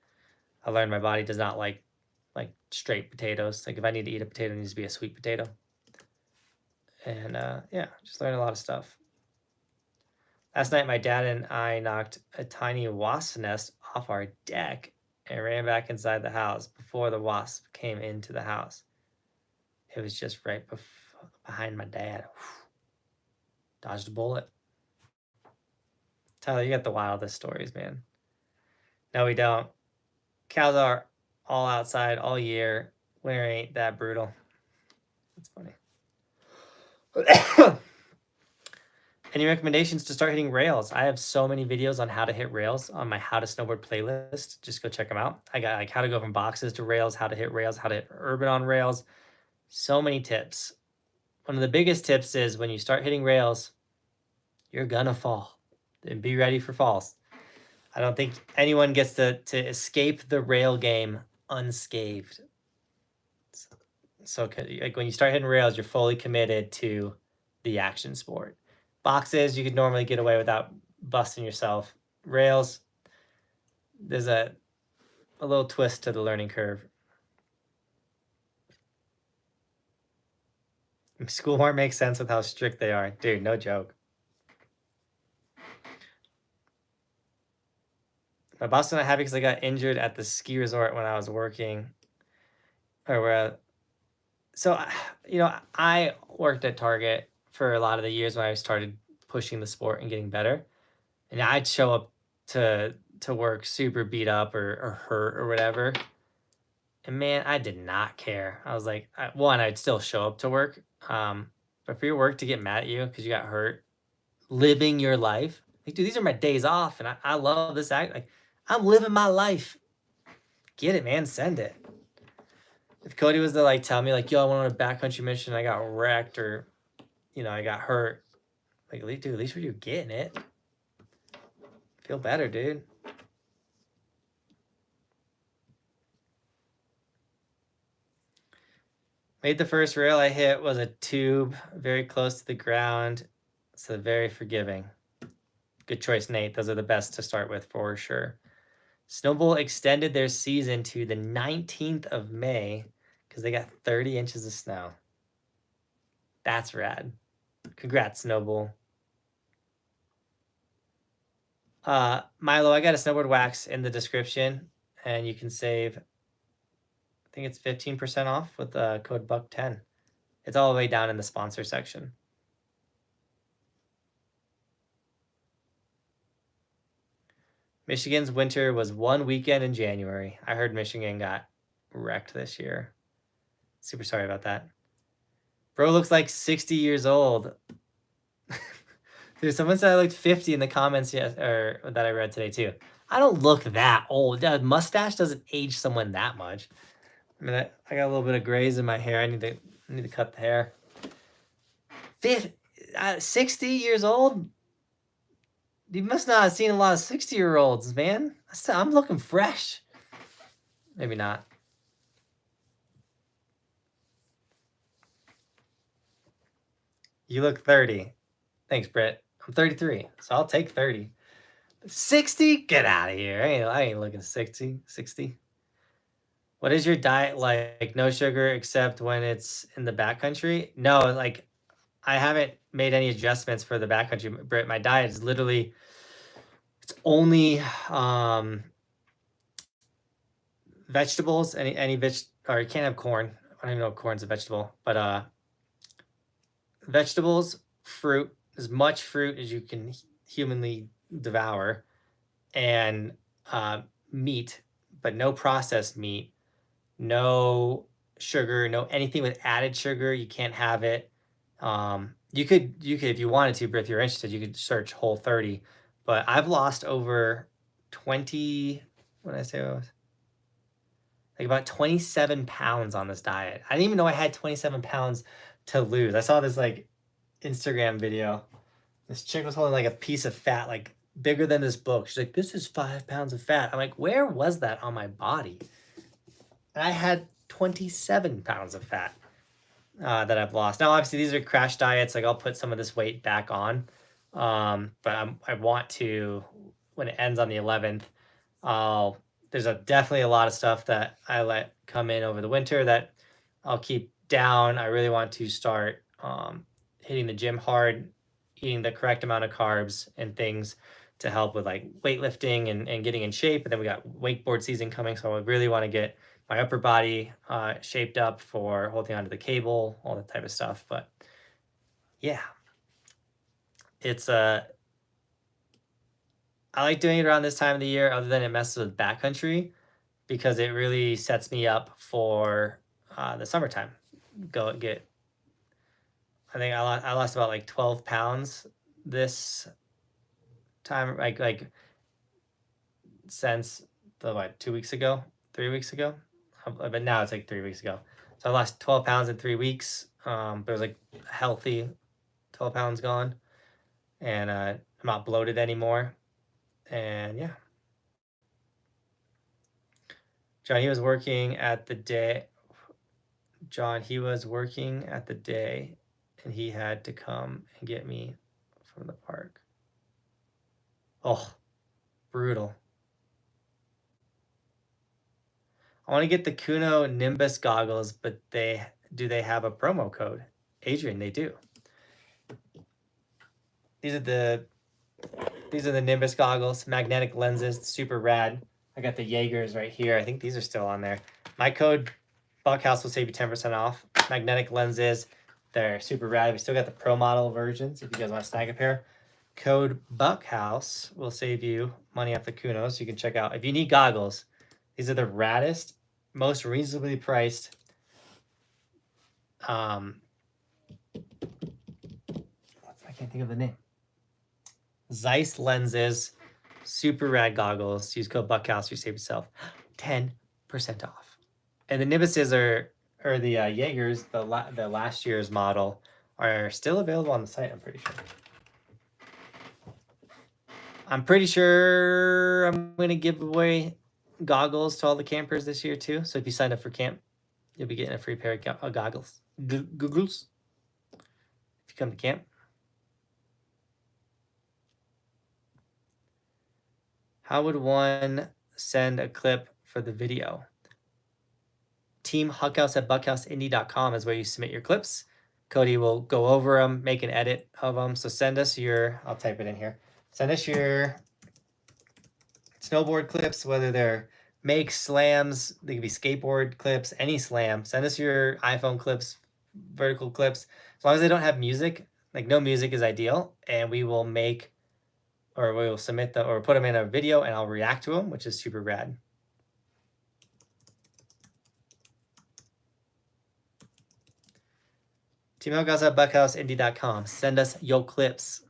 I learned my body does not like straight potatoes. Like if I need to eat a potato, it needs to be a sweet potato. And yeah, just learned a lot of stuff. Last night, my dad and I knocked a tiny wasp nest off our deck and ran back inside the house before the wasp came into the house. It was just right behind my dad. Dodged a bullet. Tyler, you got the wildest stories, man. No, we don't. Cows are all outside all year. Winter ain't that brutal. That's funny. Any recommendations to start hitting rails? I have so many videos on how to hit rails on my How to Snowboard playlist. Just go check them out. I got like how to go from boxes to rails, how to hit rails, how to hit urban on rails. So many tips. One of the biggest tips is when you start hitting rails, you're gonna fall. And be ready for falls. I don't think anyone gets to escape the rail game unscathed. So like when you start hitting rails, you're fully committed to the action sport. Boxes, you could normally get away without busting yourself. Rails, there's a little twist to the learning curve. School won't make sense with how strict they are. Dude, no joke. My boss was not happy because I got injured at the ski resort when I was working. So, I worked at Target for a lot of the years when I started pushing the sport and getting better. And I'd show up to work super beat up or hurt or whatever. And man, I did not care. I was like, I'd still show up to work. But for your work to get mad at you because you got hurt, living your life. Like, dude, these are my days off. And I love this act. Like, I'm living my life. Get it, man. Send it. If Cody was to tell me yo, I went on a backcountry mission, I got wrecked or, I got hurt. Like, dude, at least you're getting it. Feel better, dude. Made the first rail I hit was a tube very close to the ground. So very forgiving. Good choice, Nate. Those are the best to start with for sure. Snowbowl extended their season to the 19th of May because they got 30 inches of snow. That's rad. Congrats, Snowbowl. Milo, I got a snowboard wax in the description, and you can save, I think it's 15% off with code BUCK10. It's all the way down in the sponsor section. Michigan's winter was one weekend in January. I heard Michigan got wrecked this year. Super sorry about that. Bro looks like 60 years old. Dude, someone said I looked 50 in the comments or that I read today too. I don't look that old. The mustache doesn't age someone that much. I mean, I got a little bit of grays in my hair. I need to cut the hair. 60 years old? You must not have seen a lot of 60-year-olds, man. I'm looking fresh. Maybe not. You look 30. Thanks, Britt. I'm 33, so I'll take 30. 60? Get out of here. I ain't looking 60. What is your diet like? No sugar except when it's in the backcountry? No, like I haven't made any adjustments for the backcountry, Britt. My diet is literally, it's only vegetables, or you can't have corn. I don't even know if corn's a vegetable, but vegetables, fruit, as much fruit as you can humanly devour, and meat, but no processed meat, no sugar, no anything with added sugar. You can't have it. You could if you wanted to, but if you're interested, you could search Whole30. But I've lost over 20. What did I say? I was like about 27 pounds on this diet. I didn't even know I had 27 pounds to lose. I saw this like Instagram video. This chick was holding like a piece of fat, like bigger than this book. She's like, "This is 5 pounds of fat." I'm like, where was that on my body? And I had 27 pounds of fat that I've lost. Now, obviously, these are crash diets. Like, I'll put some of this weight back on. But I want to, when it ends on the 11th, there's definitely a lot of stuff that I let come in over the winter that I'll keep down. I really want to start hitting the gym hard, eating the correct amount of carbs and things to help with like weightlifting and getting in shape. And then we got wakeboard season coming, so I really want to get my upper body shaped up for holding onto the cable, all that type of stuff. But yeah, it's I like doing it around this time of the year, other than it messes with backcountry, because it really sets me up for the summertime. I think I lost about like 12 pounds this time, like since the 2 weeks ago, 3 weeks ago, but now it's like 3 weeks ago. So I lost 12 pounds in 3 weeks. But it was like healthy 12 pounds gone, and I'm not bloated anymore. And yeah, John, he was working at the day, and he had to come and get me from the park. Oh, brutal. I want to get the Kuno Nimbus goggles, but do they have a promo code? Adrian, they do. These are the Nimbus goggles, magnetic lenses, super rad. I got the Jaegers right here. I think these are still on there. My code Buckhouse will save you 10% off. Magnetic lenses, they're super rad. We still got the pro model versions if you guys want to snag a pair. Code Buckhouse will save you money off the Kuno, so you can check out. If you need goggles, these are the raddest, most reasonably priced. I can't think of the name. Zeiss lenses, super rad goggles. Use code Buckhouse, you save yourself 10% off. And the Nimbuses or the Jaegers, the last year's model, are still available on the site, I'm pretty sure. I'm pretty sure I'm going to give away goggles to all the campers this year too. So if you sign up for camp, you'll be getting a free pair of goggles. Googles. If you come to camp. How would one send a clip for the video? Team Huckhouse at buckhouseindy.com is where you submit your clips. Cody will go over them, make an edit of them. So send us I'll type it in here. Send us your snowboard clips, whether they're makes, slams, they could be skateboard clips, any slam. Send us your iPhone clips, vertical clips. As long as they don't have music, like no music is ideal. And we will make or we will submit them or put them in a video and I'll react to them, which is super rad. Teamhughouse@buckhouseindie.com. Send us your clips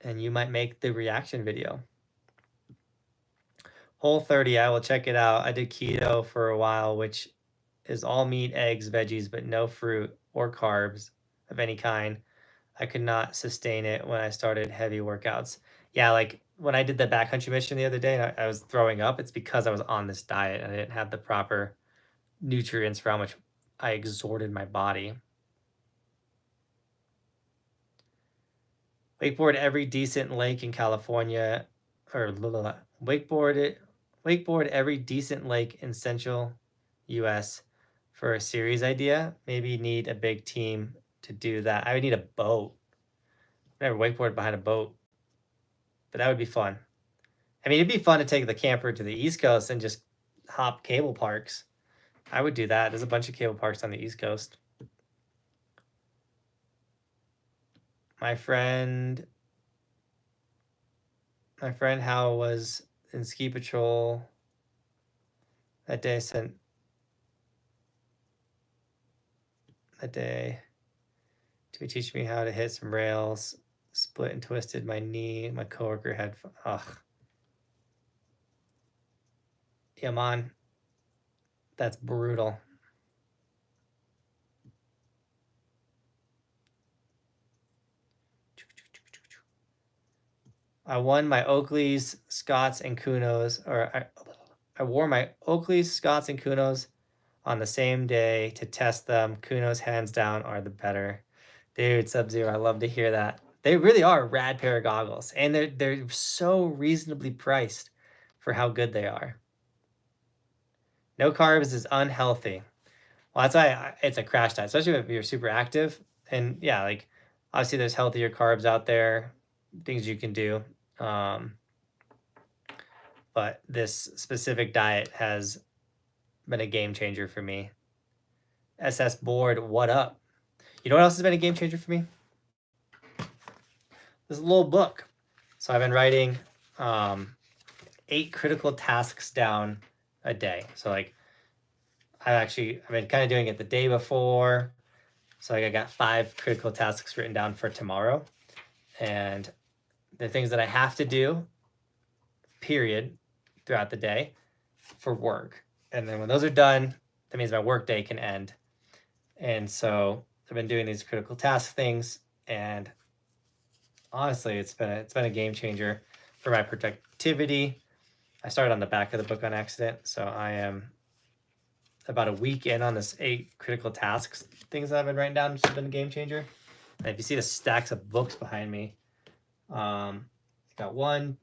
and you might make the reaction video. Whole30, I will check it out. I did keto for a while, which is all meat, eggs, veggies, but no fruit or carbs of any kind. I could not sustain it when I started heavy workouts. Yeah, like when I did the backcountry mission the other day and I was throwing up, it's because I was on this diet and I didn't have the proper nutrients for how much I exhorted my body. Wakeboard every decent lake in California, or wakeboard every decent lake in central US for a series idea. Maybe need a big team to do that. I would need a boat. I've never wakeboarded behind a boat, but that would be fun. I mean, it'd be fun to take the camper to the East Coast and just hop cable parks. I would do that. There's a bunch of cable parks on the East Coast. My friend Hal was in ski patrol that day. To teach me how to hit some rails. Split and twisted my knee. My coworker had, yeah, man, that's brutal. I won my Oakleys, Scots, and Kunos, or I wore my Oakleys, Scots, and Kunos on the same day to test them. Kunos, hands down, are the better. Dude, Sub-Zero, I love to hear that. They really are a rad pair of goggles, and they're so reasonably priced for how good they are. No carbs is unhealthy. Well, that's why it's a crash diet, especially if you're super active. And yeah, like obviously there's healthier carbs out there, things you can do. But this specific diet has been a game changer for me. SS Board, what up? You know what else has been a game changer for me? This little book. So I've been writing 8 critical tasks down a day. So like I've been kind of doing it the day before. So like I got 5 critical tasks written down for tomorrow. And the things that I have to do, period, throughout the day for work. And then when those are done, that means my work day can end. And so I've been doing these critical task things, and honestly, it's been a game changer for my productivity. I started on the back of the book on accident, so I am about a week in on this 8 critical tasks things that I've been writing down, which has been a game changer. And if you see the stacks of books behind me, I got 1,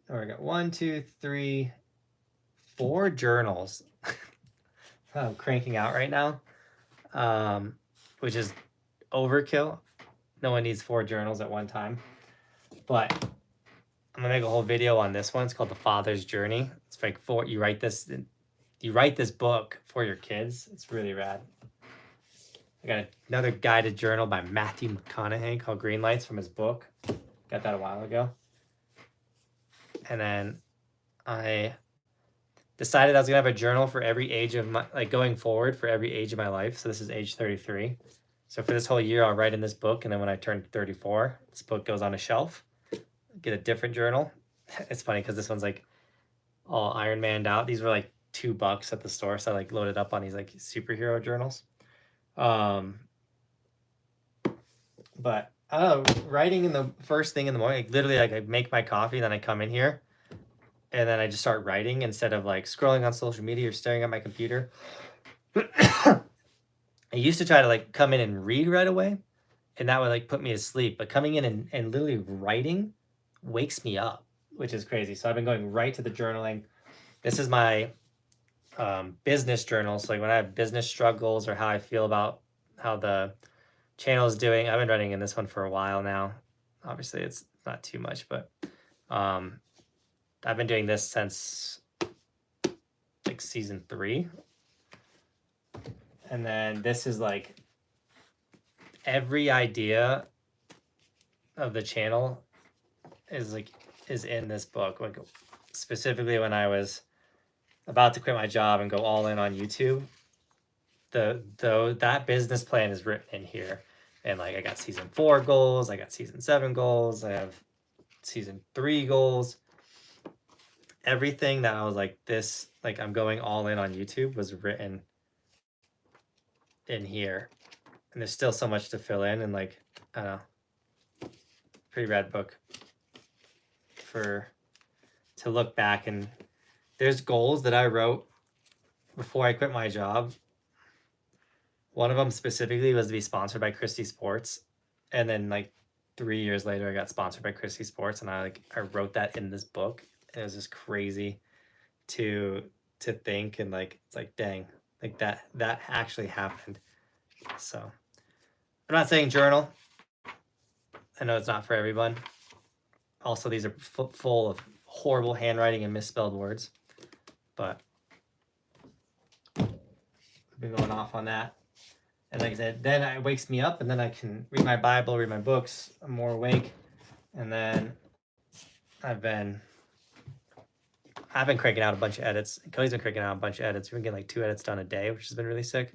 2, 3, 4 journals I'm cranking out right now, which is overkill. No one needs 4 journals at one time. But I'm gonna make a whole video on this one. It's called The Father's Journey. It's like you write this book for your kids. It's really rad. I got another guided journal by Matthew McConaughey called Green Lights from his book. Got that a while ago. And then I decided I was gonna have a journal for every age of my, like going forward for every age of my life. So this is age 33. So for this whole year, I'll write in this book. And then when I turn 34, this book goes on a shelf. Get a different journal. It's funny because this one's like all Iron Man'd out. These were like $2 at the store. So I like loaded up on these like superhero journals. But I don't know, writing in the first thing in the morning, like literally like I make my coffee, then I come in here and then I just start writing instead of like scrolling on social media or staring at my computer. I used to try to like come in and read right away, and that would like put me to sleep. But coming in and literally writing wakes me up, which is crazy. So I've been going right to the journaling. This is my business journal. So like when I have business struggles or how I feel about how the channel is doing, I've been writing in this one for a while now. Obviously it's not too much, but I've been doing this since like season 3. And then this is like every idea of the channel is like is in this book. Like specifically when I was about to quit my job and go all in on YouTube, that business plan is written in here. And like I got season 4 goals, I got season 7 goals, I have season 3 goals. Everything that I was like this, like I'm going all in on YouTube was written in here. And there's still so much to fill in, and like I don't know, pretty rad book to look back. And there's goals that I wrote before I quit my job. One of them specifically was to be sponsored by Christie Sports, and then like 3 years later I got sponsored by Christie Sports, and I wrote that in this book. And it was just crazy to think, and like it's like dang, like that actually happened. So I'm not saying journal. I know it's not for everyone. Also, these are full of horrible handwriting and misspelled words, but I've been going off on that. And like I said, then it wakes me up, and then I can read my Bible, read my books. I'm more awake, and then I've been cranking out a bunch of edits. Cody's been cranking out a bunch of edits. We've been getting like 2 edits done a day, which has been really sick.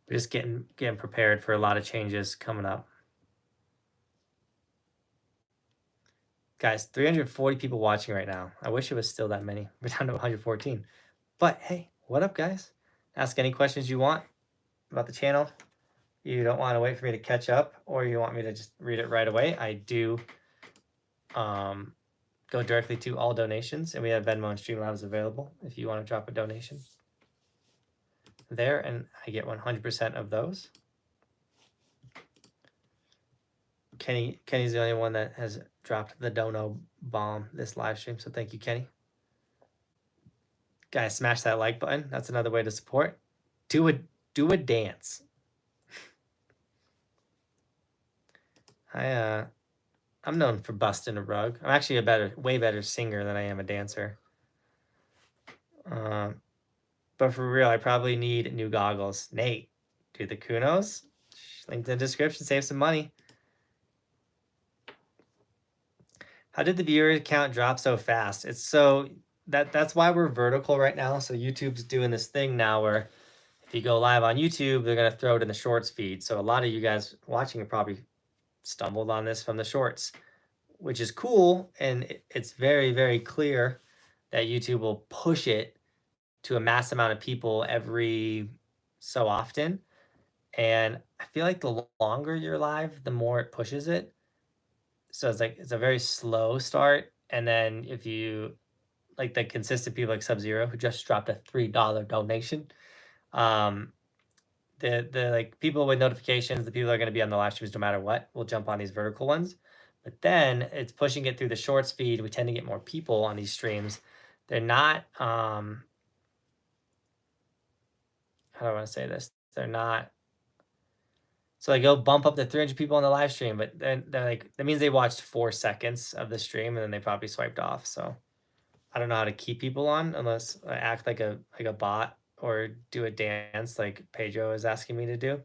We're just getting prepared for a lot of changes coming up. Guys, 340 people watching right now. I wish it was still that many. We're down to 114. But hey, what up, guys? Ask any questions you want about the channel. You don't want to wait for me to catch up, or you want me to just read it right away. I do go directly to all donations, and we have Venmo and Streamlabs available if you want to drop a donation there, and I get 100% of those. Kenny's the only one that has dropped the dono bomb this live stream, so thank you, Kenny. Guys, smash that like button. That's another way to support. Do a dance. I'm known for busting a rug. I'm actually a way better singer than I am a dancer. But for real, I probably need new goggles. Nate, do the Kunos. Link in the description. Save some money. How did the viewer count drop so fast? It's so that's why we're vertical right now. So YouTube's doing this thing now where if you go live on YouTube, they're gonna throw it in the shorts feed. So a lot of you guys watching have probably stumbled on this from the shorts, which is cool, and it's very, very clear that YouTube will push it to a mass amount of people every so often. And I feel like the longer you're live, the more it pushes it. So it's a very slow start, and then if you like the consistent people like Sub-Zero, who just dropped a $3 donation, the like people with notifications, the people that are going to be on the live streams no matter what, will jump on these vertical ones. But then it's pushing it through the shorts feed. We tend to get more people on these streams. They're not how do I want to say this? They're not. So like, you'll bump up to 300 people on the live stream, but then they're like, that means they watched 4 seconds of the stream and then they probably swiped off. So I don't know how to keep people on unless I act like a bot or do a dance like Pedro is asking me to do.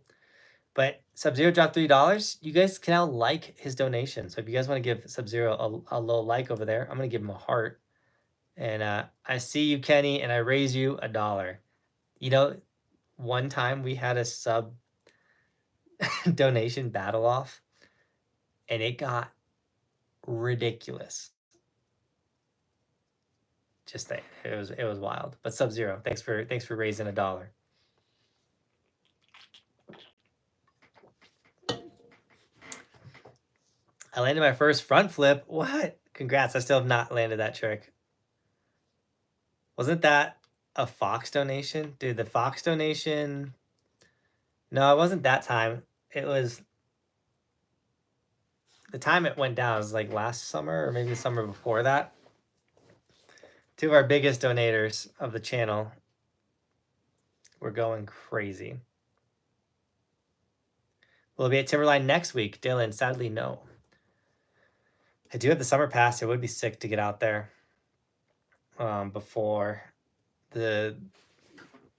But Sub-Zero dropped $3. You guys can now like his donation. So if you guys want to give Sub-Zero a little like over there, I'm going to give him a heart. And I see you, Kenny, and I raise you $1. You know, one time we had a sub donation battle off, and it got ridiculous. Just that it was wild. But Sub-Zero, thanks for raising $1. I landed my first front flip. What? Congrats. I still have not landed that trick. Wasn't that a Fox donation? Dude, the Fox donation. No, it wasn't that time. It was the time it went down. It was like last summer or maybe the summer before that. 2 of our biggest donators of the channel were going crazy. Will it be at Timberline next week? Dylan, sadly, no. I do have the summer pass. It would be sick to get out there before the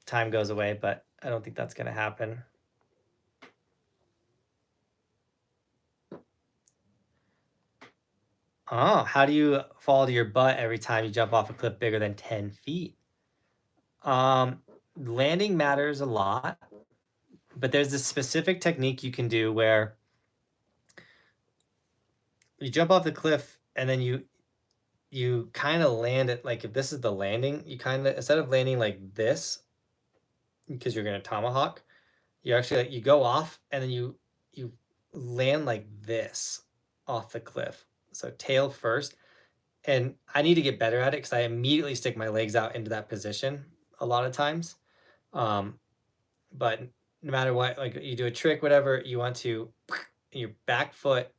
time goes away, but I don't think that's going to happen. Oh, how do you fall to your butt every time you jump off a cliff bigger than 10 feet? Um, Landing matters a lot, but there's this specific technique you can do where you jump off the cliff and then you kind of land it like if this is the landing, you kind of instead of landing like this because you're gonna tomahawk, you actually like you go off and then you land like this off the cliff. So tail first. And I need to get better at it because I immediately stick my legs out into that position a lot of times. But no matter what, like you do a trick, whatever, you want to your back foot,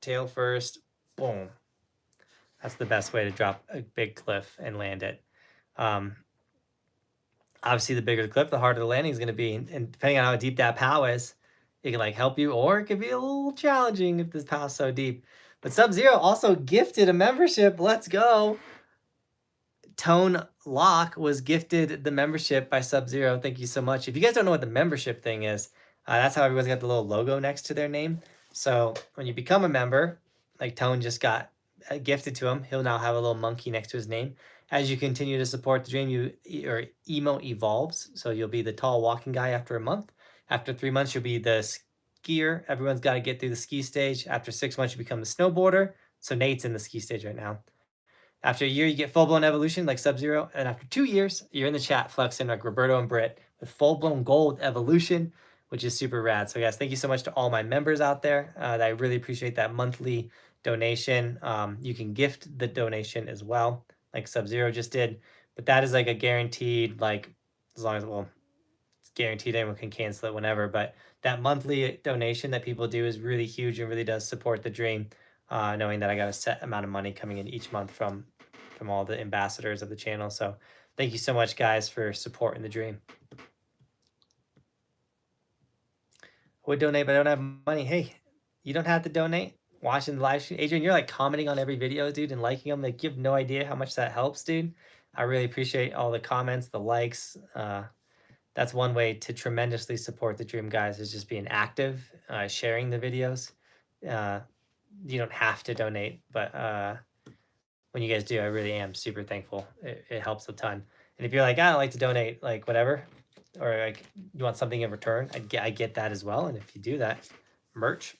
tail first, boom. That's the best way to drop a big cliff and land it. Um, Obviously, the bigger the cliff, the harder the landing is going to be. And depending on how deep that pow is, it can like help you, or it could be a little challenging if this pow's so deep. But Sub-Zero also gifted a membership. Let's go. Tone Lock was gifted the membership by Sub-Zero. Thank you so much. If you guys don't know what the membership thing is, that's how everyone's got the little logo next to their name. So when you become a member, like Tone just got gifted to him, he'll now have a little monkey next to his name. As you continue to support the dream, your emo evolves. So you'll be the tall walking guy after a month. After 3 months, you'll be the skier. Everyone's got to get through the ski stage. After 6 months, you become the snowboarder. So Nate's in the ski stage right now. After a year, you get full-blown evolution like Sub-Zero. And after 2 years, you're in the chat flexing like Roberto and Britt with full-blown gold evolution, which is super rad. So guys, thank you so much to all my members out there. I really appreciate that monthly donation. You can gift the donation as well, like Sub-Zero just did. But that is like a guaranteed, like as long as, well, it's guaranteed anyone can cancel it whenever. But that monthly donation that people do is really huge and really does support the dream. Knowing that I got a set amount of money coming in each month from all the ambassadors of the channel. So thank you so much, guys, for supporting the dream. I would donate, but I don't have money. Hey, you don't have to donate. Watching the live stream. Adrian, you're like commenting on every video, dude, and liking them. Like, you have no idea how much that helps, dude. I really appreciate all the comments, the likes. That's one way to tremendously support the dream, guys, is just being active, sharing the videos. You don't have to donate, but when you guys do, I really am super thankful. It helps a ton. And if you're like, I don't like to donate, like whatever, or like you want something in return, I get that as well. And if you do that, merch,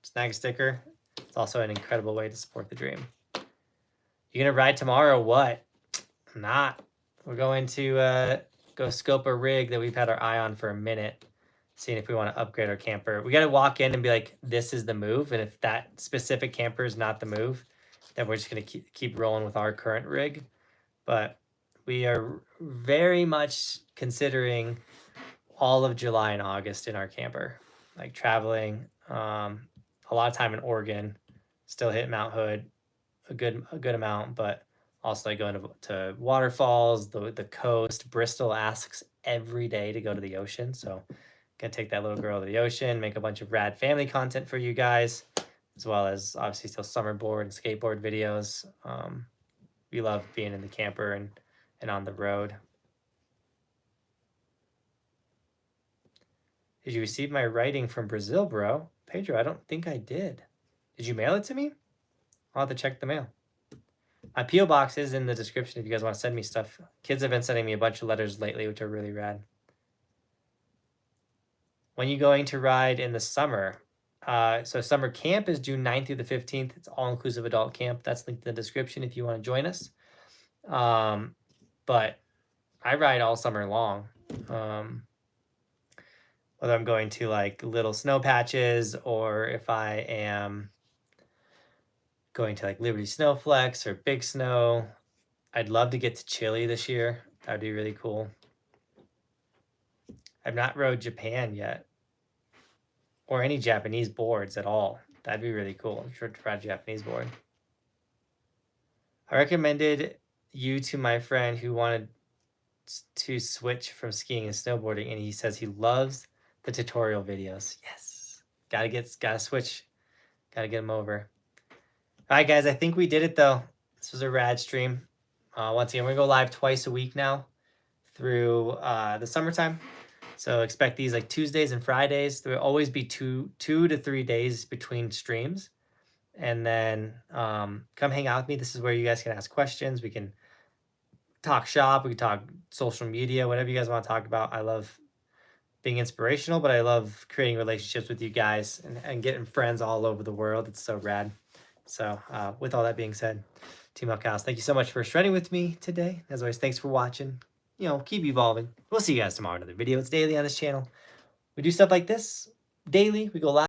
snag a sticker. It's also an incredible way to support the dream. You're gonna ride tomorrow? What? I'm not. We're going to go scope a rig that we've had our eye on for a minute, seeing if we want to upgrade our camper. We got to walk in and be like, this is the move. And if that specific camper is not the move, then we're just going to keep rolling with our current rig. But we are very much considering all of July and August in our camper, like traveling, a lot of time in Oregon, still hit Mount Hood a good amount, but also like going to waterfalls, the coast. Bristol asks every day to go to the ocean, so gonna take that little girl to the ocean, make a bunch of rad family content for you guys, as well as obviously still summer board and skateboard videos. We love being in the camper and on the road. Did you receive my writing from Brazil, bro? Pedro, I don't think I did. Did you mail it to me? I'll have to check the mail. My P.O. box is in the description if you guys want to send me stuff. Kids have been sending me a bunch of letters lately, which are really rad. When are you going to ride in the summer? So summer camp is June 9th through the 15th. It's all-inclusive adult camp. That's linked in the description if you want to join us. But I ride all summer long. Whether I'm going to like little snow patches or if I am going to like Liberty Snowflex or Big Snow. I'd love to get to Chile this year. That'd be really cool. I've not rode Japan yet, or any Japanese boards at all. That'd be really cool. I'm sure to ride a Japanese board. I recommended you to my friend who wanted to switch from skiing and snowboarding, and he says he loves the tutorial videos. Yes, gotta switch, gotta get him over. All right, guys, I think we did it though. This was a rad stream. Once again, we're gonna go live twice a week now through the summertime. So expect these like Tuesdays and Fridays. There will always be two to 3 days between streams. And then come hang out with me. This is where you guys can ask questions. We can talk shop. We can talk social media, whatever you guys want to talk about. I love being inspirational, but I love creating relationships with you guys and getting friends all over the world. It's so rad. So with all that being said, Team Buckhouse, thank you so much for shredding with me today. As always, thanks for watching. You know, keep evolving. We'll see you guys tomorrow in another video. It's daily on this channel. We do stuff like this daily. We go live.